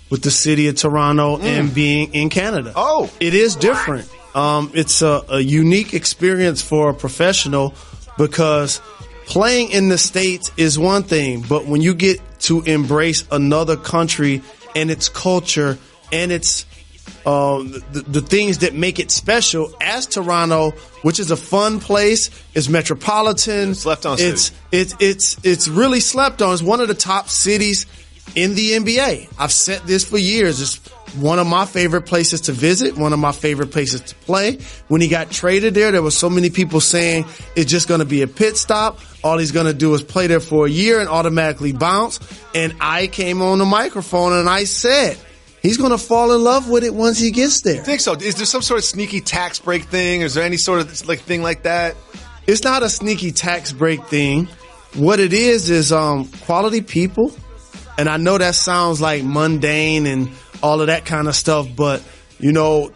Speaker 5: with the city of Toronto and being in Canada.
Speaker 3: Oh.
Speaker 5: It is different. It's a unique experience for a professional because playing in the States is one thing, but when you get to embrace another country and its culture and its the things that make it special, as Toronto, which is a fun place, is metropolitan.
Speaker 3: Slept on city.
Speaker 5: It's really slept on. It's one of the top cities in the NBA. I've said this for years. It's one of my favorite places to visit, one of my favorite places to play. When he got traded there were so many people saying it's just going to be a pit stop. All he's going to do is play there for a year and automatically bounce. And I came on the microphone and I said, he's going to fall in love with it once he gets there.
Speaker 3: I think so. Is there some sort of sneaky tax break thing? Is there any sort of thing like that?
Speaker 5: It's not a sneaky tax break thing. What it is quality people. And I know that sounds like mundane and all of that kind of stuff, but, you know,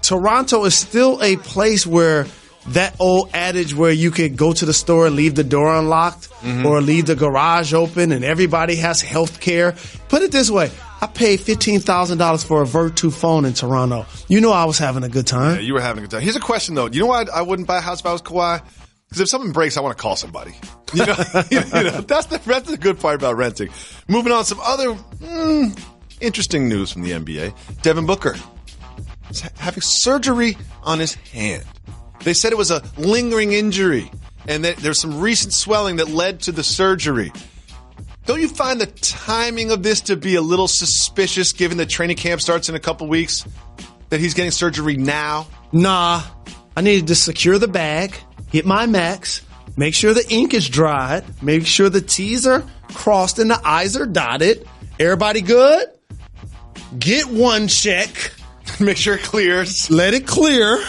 Speaker 5: Toronto is still a place where that old adage where you could go to the store and leave the door unlocked or leave the garage open and everybody has health care. Put it this way. I paid $15,000 for a Virtu phone in Toronto. You know I was having a good time.
Speaker 3: Yeah, you were having a good time. Here's a question, though. You know why I wouldn't buy a house if I was Kawhi? Because if something breaks, I want to call somebody. You know, that's the good part about renting. Moving on, some other interesting news from the NBA. Devin Booker is having surgery on his hand. They said it was a lingering injury, and that there's some recent swelling that led to the surgery. Don't you find the timing of this to be a little suspicious, given that training camp starts in a couple weeks, that he's getting surgery now?
Speaker 5: Nah, I needed to secure the bag, hit my max, make sure the ink is dried, make sure the T's are crossed and the I's are dotted. Everybody good? Get one check.
Speaker 3: Make sure it clears.
Speaker 5: Let it clear.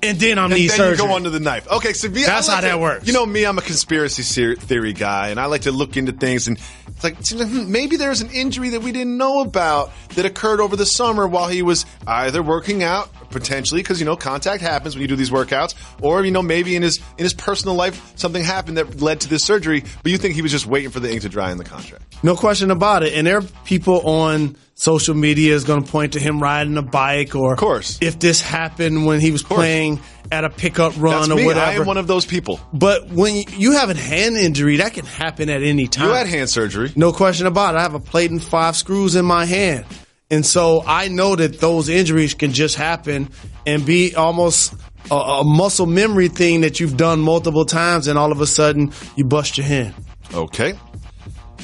Speaker 5: And then I'm
Speaker 3: and
Speaker 5: need
Speaker 3: then
Speaker 5: surgery.
Speaker 3: you go under the knife. Okay, so
Speaker 5: That's how that works.
Speaker 3: You know me, I'm a conspiracy theory guy, and I like to look into things. And it's like, maybe there's an injury that we didn't know about that occurred over the summer while he was either working out, potentially, because, contact happens when you do these workouts, or, maybe in his personal life, something happened that led to this surgery, but you think he was just waiting for the ink to dry in the contract.
Speaker 5: No question about it. And there are people on social media is going to point to him riding a bike, or
Speaker 3: of course,
Speaker 5: if this happened when he was playing at a pickup run.
Speaker 3: That's
Speaker 5: or
Speaker 3: me.
Speaker 5: whatever.
Speaker 3: I am one of those people.
Speaker 5: But when you have a hand injury, that can happen at any time.
Speaker 3: You had hand surgery.
Speaker 5: No question about it. I have a plate and 5 screws in my hand. And so I know that those injuries can just happen and be almost a muscle memory thing that you've done multiple times, and all of a sudden you bust your hand.
Speaker 3: Okay.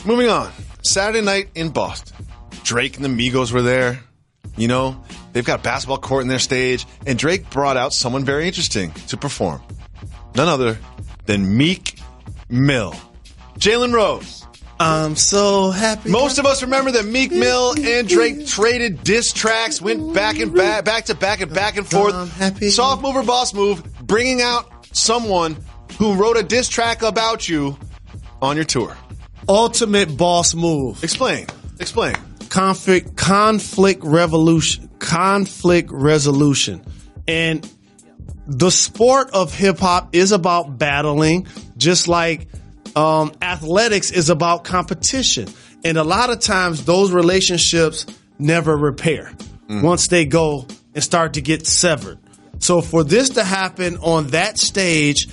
Speaker 3: Moving on. Saturday night in Boston. Drake and the Migos were there. They've got a basketball court in their stage, and Drake brought out someone very interesting to perform. None other than Meek Mill. Jalen Rose.
Speaker 5: I'm so happy.
Speaker 3: Most of us remember that Meek Mill and Drake traded diss tracks, went back to back and back and forth. Soft move or boss move, bringing out someone who wrote a diss track about you on your tour.
Speaker 5: Ultimate boss move.
Speaker 3: Explain.
Speaker 5: Conflict resolution. And the sport of hip hop is about battling, just like athletics is about competition. And a lot of times those relationships never repair once they go and start to get severed. So for this to happen on that stage,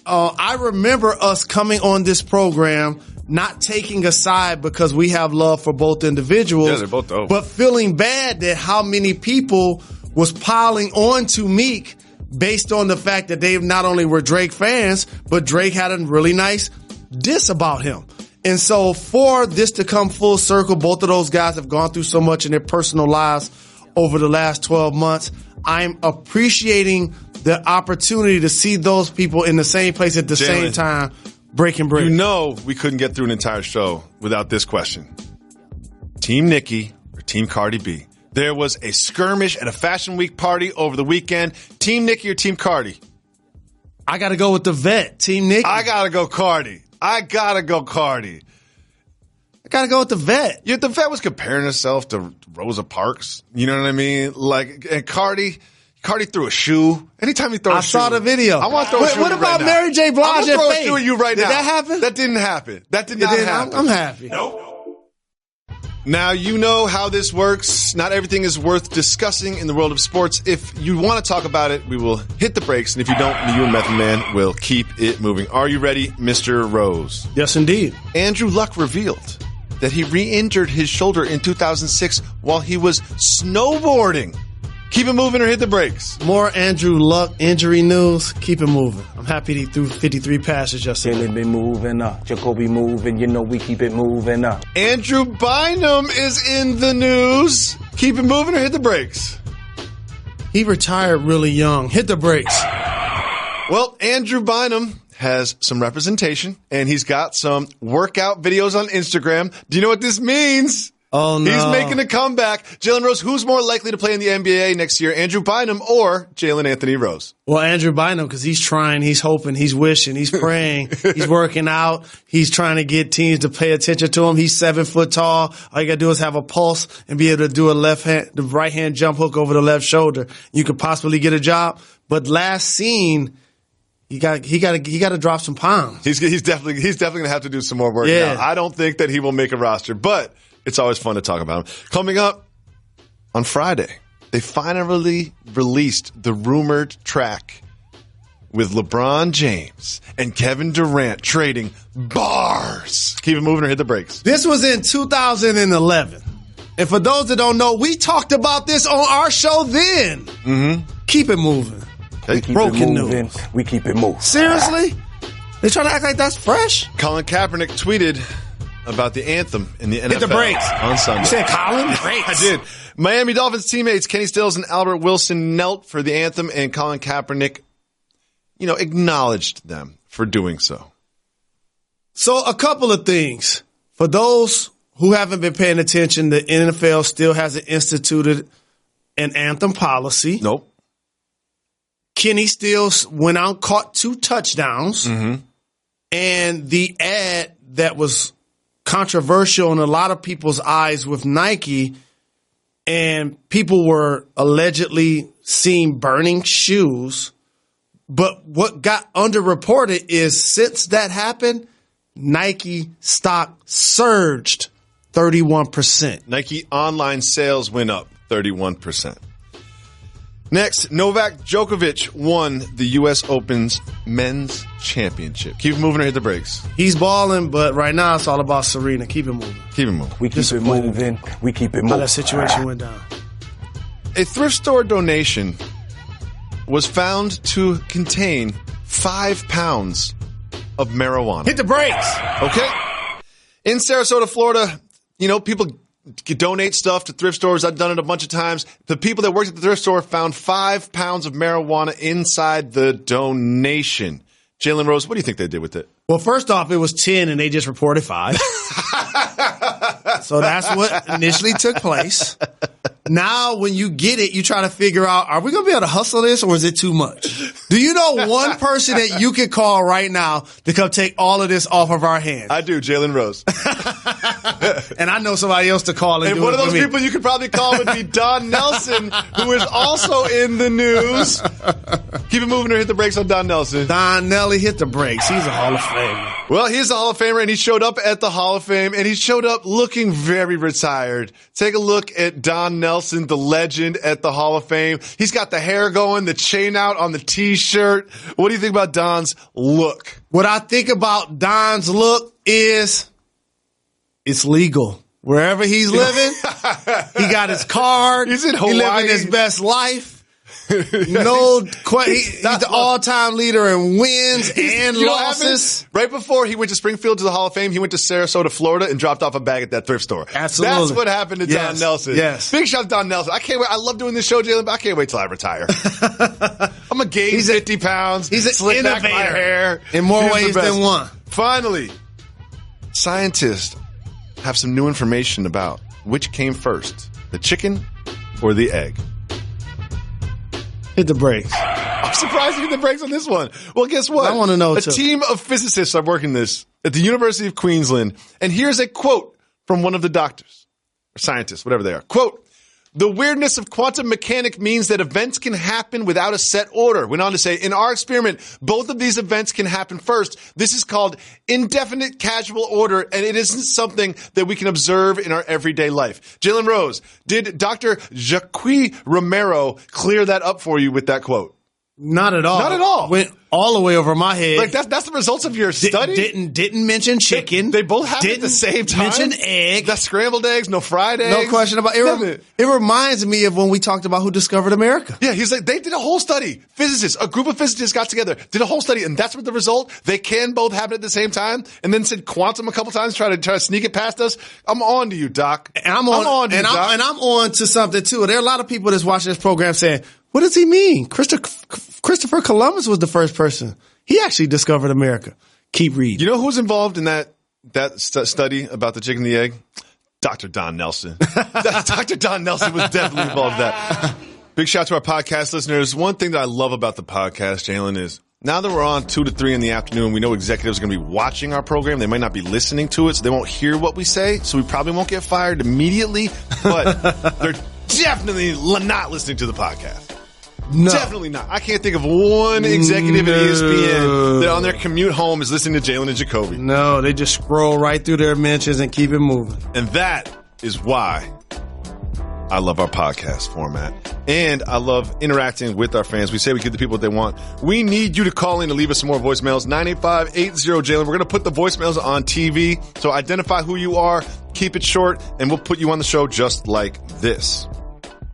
Speaker 5: I remember us coming on this program, not taking a side because we have love for both individuals,
Speaker 3: they're both dope,
Speaker 5: but feeling bad that how many people was piling on to Meek based on the fact that they not only were Drake fans, but Drake had a really nice diss about him. And so for this to come full circle, both of those guys have gone through so much in their personal lives over the last 12 months. I'm appreciating the opportunity to see those people in the same place at the same time, breaking bread.
Speaker 3: We couldn't get through an entire show without this question. Team Nicki or Team Cardi B? There was a skirmish at a Fashion Week party over the weekend. Team Nicki or Team Cardi?
Speaker 5: I got to go with the vet. Team Nicki.
Speaker 3: I got to go Cardi. I got to go with the vet. Yeah, the vet was comparing herself to Rosa Parks. You know what I mean? And Cardi threw a shoe. Anytime he throws a shoe. I
Speaker 5: saw the video.
Speaker 3: I want to throw a shoe
Speaker 5: What about Mary J. Blige?
Speaker 3: I want to throw a shoe at you right now.
Speaker 5: Did that happen?
Speaker 3: That didn't happen. That did not happen.
Speaker 5: I'm happy.
Speaker 3: Nope. Now, you know how this works. Not everything is worth discussing in the world of sports. If you want to talk about it, we will hit the brakes. And if you don't, you and Method Man will keep it moving. Are you ready, Mr. Rose?
Speaker 5: Yes, indeed.
Speaker 3: Andrew Luck revealed that he re-injured his shoulder in 2006 while he was snowboarding. Keep it moving or hit the brakes.
Speaker 5: More Andrew Luck injury news. Keep it moving. I'm happy he threw 53 passes yesterday.
Speaker 12: Jalen been moving up. Jacoby moving. We keep it moving up.
Speaker 3: Andrew Bynum is in the news. Keep it moving or hit the brakes.
Speaker 5: He retired really young. Hit the brakes.
Speaker 3: Well, Andrew Bynum has some representation, and he's got some workout videos on Instagram. Do you know what this means?
Speaker 5: Oh, no.
Speaker 3: He's making a comeback. Jalen Rose, who's more likely to play in the NBA next year, Andrew Bynum or Jalen Anthony Rose?
Speaker 5: Well, Andrew Bynum, because he's trying, he's hoping, he's wishing, he's praying, he's working out, he's trying to get teams to pay attention to him. He's 7 foot tall. All you got to do is have a pulse and be able to do the right hand jump hook over the left shoulder. You could possibly get a job. But last seen, he got to drop some pounds.
Speaker 3: He's definitely going to have to do some more work.
Speaker 5: Yeah.
Speaker 3: Now. I don't think that he will make a roster, but it's always fun to talk about him. Coming up on Friday, they finally released the rumored track with LeBron James and Kevin Durant trading bars. Keep it moving or hit the brakes.
Speaker 5: This was in 2011. And for those that don't know, we talked about this on our show then.
Speaker 3: Mm-hmm.
Speaker 5: Keep it moving.
Speaker 12: We keep it moving. We keep it moving.
Speaker 5: Seriously? They trying to act like that's fresh?
Speaker 3: Colin Kaepernick tweeted about the anthem in the NFL.
Speaker 5: Hit the brakes.
Speaker 3: On Sunday.
Speaker 5: You said Colin?
Speaker 3: Brakes. I did. Miami Dolphins teammates Kenny Stills and Albert Wilson knelt for the anthem, and Colin Kaepernick, acknowledged them for doing so.
Speaker 5: So a couple of things. For those who haven't been paying attention, the NFL still hasn't instituted an anthem policy.
Speaker 3: Nope.
Speaker 5: Kenny Stills went out, caught 2 touchdowns, and the ad that was controversial in a lot of people's eyes with Nike, and people were allegedly seen burning shoes. But what got underreported is since that happened, Nike stock surged 31%.
Speaker 3: Nike online sales went up 31%. Next, Novak Djokovic won the U.S. Open's men's championship. Keep it moving or hit the brakes.
Speaker 5: He's balling, but right now it's all about Serena. Keep it moving.
Speaker 3: Keep it moving.
Speaker 12: We keep it moving. We keep it moving.
Speaker 5: How that situation went down.
Speaker 3: A thrift store donation was found to contain 5 pounds of marijuana.
Speaker 5: Hit the brakes.
Speaker 3: Okay. In Sarasota, Florida, people donate stuff to thrift stores. I've done it a bunch of times. The people that worked at the thrift store found 5 pounds of marijuana inside the donation. Jalen Rose, what do you think they did with it?
Speaker 5: Well, first off, it was 10 and they just reported 5. So that's what initially took place. Now, when you get it, you try to figure out, are we going to be able to hustle this or is it too much? Do you know one person that you could call right now to come take all of this off of our hands?
Speaker 3: I do, Jalen Rose.
Speaker 5: And I know somebody else to call and do it.
Speaker 3: And one of those people you could probably call would be Don Nelson, who is also in the news. Keep it moving or hit the brakes on Don Nelson.
Speaker 5: Don Nelly hit the brakes. He's a Hall of Famer.
Speaker 3: Well, he's a Hall of Famer, and he showed up at the Hall of Fame, and he showed up looking very retired. Take a look at Don Nelson, the legend at the Hall of Fame. He's got the hair going, the chain out on the T-shirt. What do you think about Don's look?
Speaker 5: What I think about Don's look is it's legal. Wherever he's living, he got his card.
Speaker 3: He's in Hawaii.
Speaker 5: He's living his best life. No question. He's the all-time leader in wins and losses.
Speaker 3: Right before he went to Springfield to the Hall of Fame, he went to Sarasota, Florida, and dropped off a bag at that thrift store.
Speaker 5: Absolutely.
Speaker 3: That's what happened to Don Nelson.
Speaker 5: Yes.
Speaker 3: Big shout out to Don Nelson. I can't wait. I love doing this show, Jalen, but I can't wait till I retire. I'm going to gain 50 pounds.
Speaker 5: He's an
Speaker 3: slick
Speaker 5: innovator
Speaker 3: back my hair.
Speaker 5: in more ways than one.
Speaker 3: Finally, scientists have some new information about which came first, the chicken or the egg.
Speaker 5: Hit the brakes.
Speaker 3: I'm surprised you hit the brakes on this one. Well, guess what?
Speaker 5: I want to know,
Speaker 3: A team of physicists are working this at the University of Queensland. And here's a quote from one of the doctors, or scientists, whatever they are. Quote, "The weirdness of quantum mechanics means that events can happen without a set order." Went on to say, in our experiment, both of these events can happen first. This is called indefinite casual order, and it isn't something that we can observe in our everyday life. Jalen Rose, did Dr. Jacques Romero clear that up for you with that quote?
Speaker 5: Not at all.
Speaker 3: Not at all.
Speaker 5: Went all the way over my head.
Speaker 3: Like that's the results of your study?
Speaker 5: Didn't mention chicken.
Speaker 3: They both happened at the same time?
Speaker 5: Mention egg.
Speaker 3: The scrambled eggs, no fried eggs.
Speaker 5: No question about it. It reminds me of when we talked about who discovered America.
Speaker 3: Yeah, he's like, they did a whole study. Physicists, a group of physicists got together, did a whole study, and that's what the result. They can both happen at the same time, and then said quantum a couple times, try to sneak it past us. I'm on to you, Doc.
Speaker 5: And I'm on to something too. There are a lot of people that's watching this program saying, what does he mean? Christopher Columbus was the first person. He actually discovered America. Keep reading.
Speaker 3: You know who's involved in that study about the chicken and the egg? Dr. Don Nelson. Dr. Don Nelson was definitely involved in that. Big shout out to our podcast listeners. One thing that I love about the podcast, Jalen, is now that we're on 2 to 3 in the afternoon, we know executives are going to be watching our program. They might not be listening to it, so they won't hear what we say. So we probably won't get fired immediately, but they're definitely not listening to the podcast.
Speaker 5: No.
Speaker 3: Definitely not. I can't think of one executive at ESPN that on their commute home is listening to Jalen and Jacoby.
Speaker 5: No, they just scroll right through their mentions and keep it moving.
Speaker 3: And that is why I love our podcast format. And I love interacting with our fans. We say we give the people what they want. We need you to call in and leave us some more voicemails. 985-80-JALEN. We're going to put the voicemails on TV. So identify who you are, keep it short, and we'll put you on the show just like this.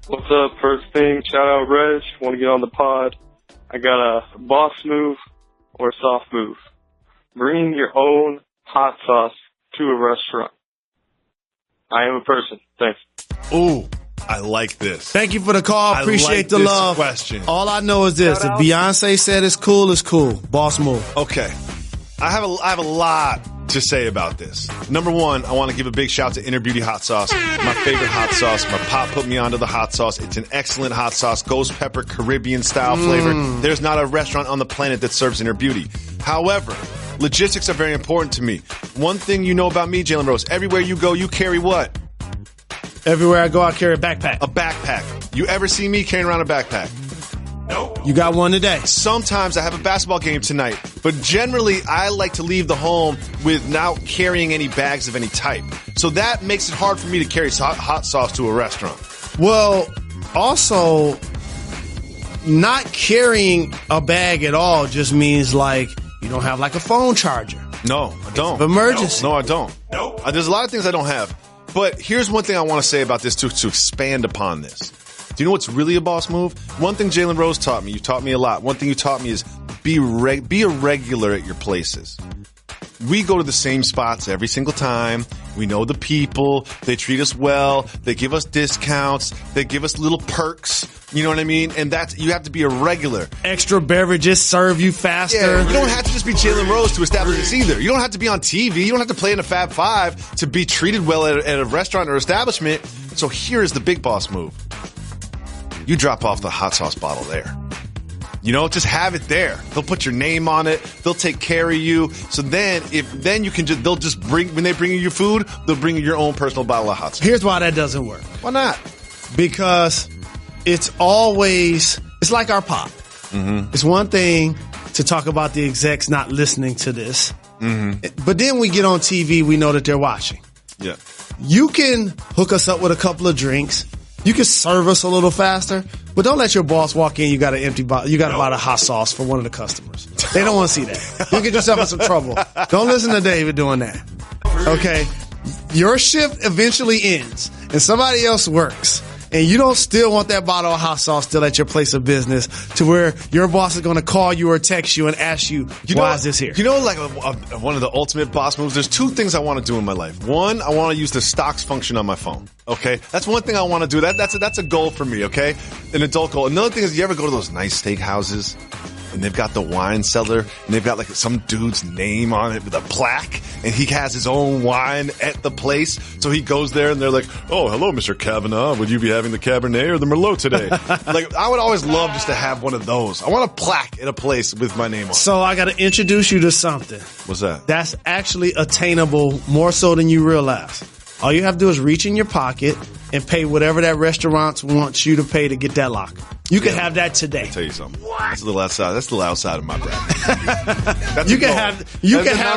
Speaker 13: What's up? First thing, shout out Reg. Want to get on the pod. I got a boss move or a soft move. Bring your own hot sauce to a restaurant. I am a person. Thanks.
Speaker 3: Ooh, I like this.
Speaker 5: Thank you for the call. Appreciate the love.
Speaker 3: Question.
Speaker 5: All I know is this. If Beyonce said it's cool, it's cool. Boss move.
Speaker 3: Okay. I have a lot to say about this. Number one, I want to give a big shout to Inner Beauty Hot Sauce. My favorite hot sauce. My pop put me onto the hot sauce. It's an excellent hot sauce. Ghost pepper, Caribbean style flavor. There's not a restaurant on the planet that serves Inner Beauty. However, logistics are very important to me. One thing you know about me, Jalen Rose, everywhere you go, you carry what?
Speaker 5: Everywhere I go, I carry a backpack.
Speaker 3: A backpack. You ever see me carrying around a backpack?
Speaker 5: Nope. You got one today.
Speaker 3: Sometimes I have a basketball game tonight, but generally I like to leave the home without carrying any bags of any type. So that makes it hard for me to carry hot sauce to a restaurant.
Speaker 5: Well, also, not carrying a bag at all just means like you don't have like a phone charger.
Speaker 3: No, I don't.
Speaker 5: Emergency.
Speaker 3: No, I don't. Nope. There's a lot of things I don't have. But here's one thing I want to say about this to expand upon this. Do you know what's really a boss move? One thing Jalen Rose taught me, you taught me a lot. One thing you taught me is be a regular at your places. We go to the same spots every single time. We know the people. They treat us well. They give us discounts. They give us little perks. You know what I mean? And you have to be a regular.
Speaker 5: Extra beverages serve you faster.
Speaker 3: Yeah, you don't have to just be Jalen Rose to establish this either. You don't have to be on TV. You don't have to play in a Fab Five to be treated well at a restaurant or establishment. So here is the big boss move. You drop off the hot sauce bottle there. You know, just have it there. They'll put your name on it. They'll take care of you. So then you can they'll just when they bring you your food, they'll bring you your own personal bottle of hot sauce.
Speaker 5: Here's why that doesn't work.
Speaker 3: Why not?
Speaker 5: Because it's like our pop. Mm-hmm. It's one thing to talk about the execs not listening to this. Mm-hmm. But then we get on TV, we know that they're watching.
Speaker 3: Yeah.
Speaker 5: You can hook us up with a couple of drinks. You can serve us a little faster, but don't let your boss walk in. You got an empty bottle. You got to buy the hot sauce for one of the customers. They don't want to see that. You'll get yourself in some trouble. Don't listen to David doing that. Okay. Your shift eventually ends and somebody else works. And you don't still want that bottle of hot sauce still at your place of business to where your boss is going to call you or text you and ask you, why is this here?
Speaker 3: You know, like one of the ultimate boss moves, there's two things I want to do in my life. One, I want to use the stocks function on my phone. Okay? That's one thing I want to do. That's a goal for me, okay? An adult goal. Another thing is, you ever go to those nice steakhouses and they've got the wine cellar and they've got like some dude's name on it with a plaque and he has his own wine at the place. So he goes there and they're like, oh, hello, Mr. Kavanaugh. Would you be having the Cabernet or the Merlot today? Like, I would always love just to have one of those. I want a plaque at a place with my name on it.
Speaker 5: So I got to introduce you to something.
Speaker 3: What's that?
Speaker 5: That's actually attainable more so than you realize. All you have to do is reach in your pocket and pay whatever that restaurant wants you to pay to get that lock. You can have that today.
Speaker 3: I'll tell you something. That's a little outside. That's a little outside of my bracket.
Speaker 5: You can have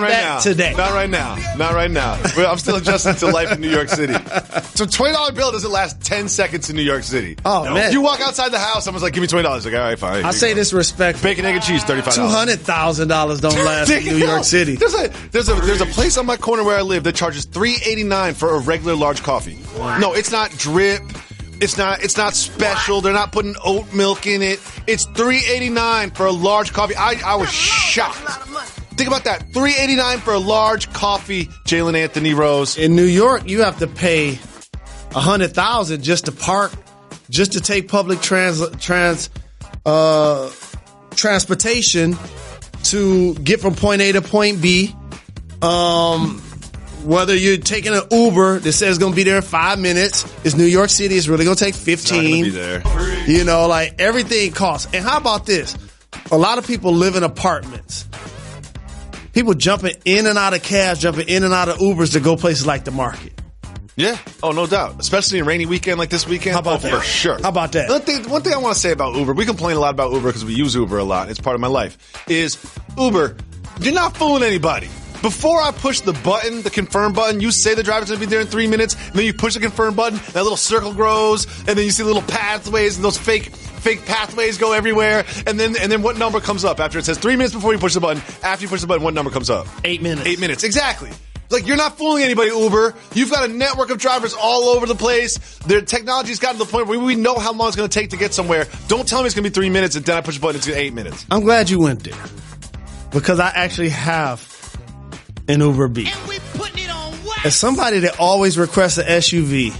Speaker 5: that today.
Speaker 3: Not right now. Not right now. I'm still adjusting to life in New York City. So $20 bill doesn't last 10 seconds in New York City.
Speaker 5: Oh, man.
Speaker 3: You walk outside the house, someone's like, give me $20. Like, all right, fine.
Speaker 5: I say this respect.
Speaker 3: Bacon, egg, and cheese, $35.
Speaker 5: $200,000 don't last in New York City.
Speaker 3: There's a place on my corner where I live that charges $3.89 for a regular large coffee. Wow. No, it's not drip. It's not special. They're not putting oat milk in it. It's $3.89 for a large coffee. I was shocked. Think about that. $3.89 for a large coffee, Jalen Anthony Rose.
Speaker 5: In New York, you have to pay $100,000 just to park, just to take public transportation to get from point A to point B. Whether you're taking an Uber that says it's going to be there in 5 minutes, it's New York City, it's really going to take 15.
Speaker 3: It's not going to be there.
Speaker 5: You know, like everything costs. And how about this? A lot of people live in apartments. People jumping in and out of cabs, jumping in and out of Ubers to go places like the market.
Speaker 3: Yeah. Oh, no doubt. Especially a rainy weekend like this weekend.
Speaker 5: How about that?
Speaker 3: For sure.
Speaker 5: How about that?
Speaker 3: One thing I want to say about Uber, we complain a lot about Uber because we use Uber a lot. It's part of my life. Is Uber, you're not fooling anybody. Before I push the button, the confirm button, you say the driver's going to be there in 3 minutes, and then you push the confirm button, that little circle grows, and then you see little pathways, and those fake pathways go everywhere, and then what number comes up after it says 3 minutes before you push the button? After you push the button, what number comes up?
Speaker 5: 8 minutes.
Speaker 3: 8 minutes, exactly. Like, you're not fooling anybody, Uber. You've got a network of drivers all over the place. Their technology's gotten to the point where we know how long it's going to take to get somewhere. Don't tell me it's going to be 3 minutes, and then I push the button, it's going to be 8 minutes.
Speaker 5: I'm glad you went there, because I actually have an Uber Beat. As somebody that always requests an SUV,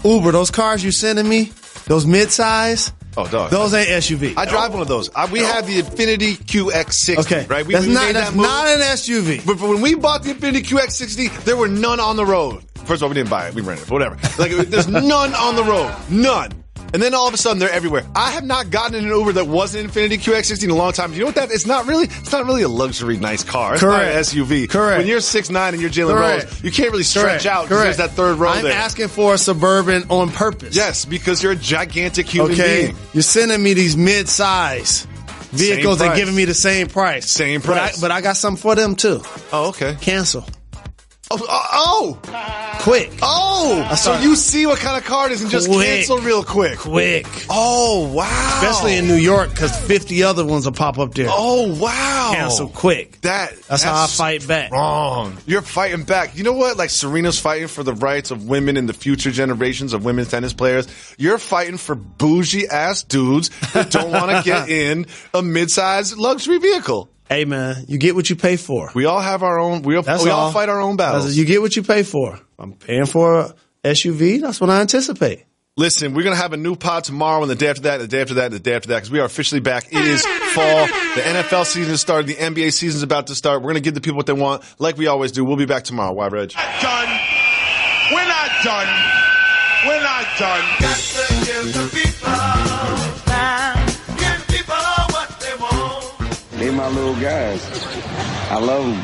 Speaker 5: Uber, those cars you sending me, those midsize,
Speaker 3: Oh, dog.
Speaker 5: Those ain't SUV.
Speaker 3: I drive one of those. We have the Infiniti QX60.
Speaker 5: Okay.
Speaker 3: Right?
Speaker 5: That's not an SUV.
Speaker 3: But when we bought the Infiniti QX60, there were none on the road. First of all, we didn't buy it. We rented it. Whatever. Like, there's none on the road. None. And then all of a sudden, they're everywhere. I have not gotten in an Uber that wasn't an Infiniti QX60 in a long time. You know what that? It's not really a luxury nice car. It's not an SUV.
Speaker 5: Correct.
Speaker 3: When you're 6'9" and you're Jalen Rose, you can't really stretch out because there's that third row
Speaker 5: I'm
Speaker 3: there.
Speaker 5: asking for a Suburban on purpose.
Speaker 3: Yes, because you're a gigantic human being.
Speaker 5: You're sending me these mid-size vehicles and giving me the same price.
Speaker 3: Same price.
Speaker 5: But I got something for them too.
Speaker 3: Oh, okay.
Speaker 5: Cancel.
Speaker 3: Oh!
Speaker 5: Quick.
Speaker 3: Oh! So you see what kind of car it is and just cancel real quick.
Speaker 5: Quick.
Speaker 3: Oh, wow.
Speaker 5: Especially in New York because 50 other ones will pop up there.
Speaker 3: Oh, wow.
Speaker 5: Cancel quick.
Speaker 3: That's
Speaker 5: how I fight back.
Speaker 3: Wrong. You're fighting back. You know what? Like Serena's fighting for the rights of women in the future generations of women's tennis players. You're fighting for bougie-ass dudes that don't want to get in a mid-sized luxury vehicle.
Speaker 5: Hey, man, you get what you pay for.
Speaker 3: We all have our own. We all fight our own battles.
Speaker 5: You get what you pay for. I'm paying for a SUV. That's what I anticipate.
Speaker 3: Listen, we're going to have a new pod tomorrow and the day after that, and the day after that, and the day after that, because we are officially back. It is fall. The NFL season has started. The NBA season is about to start. We're going to give the people what they want, like we always do. We'll be back tomorrow. Why, Reg?
Speaker 6: We're not done. We're not done. Got to give the people time. Give people what they want.
Speaker 14: They my little guys. I love them.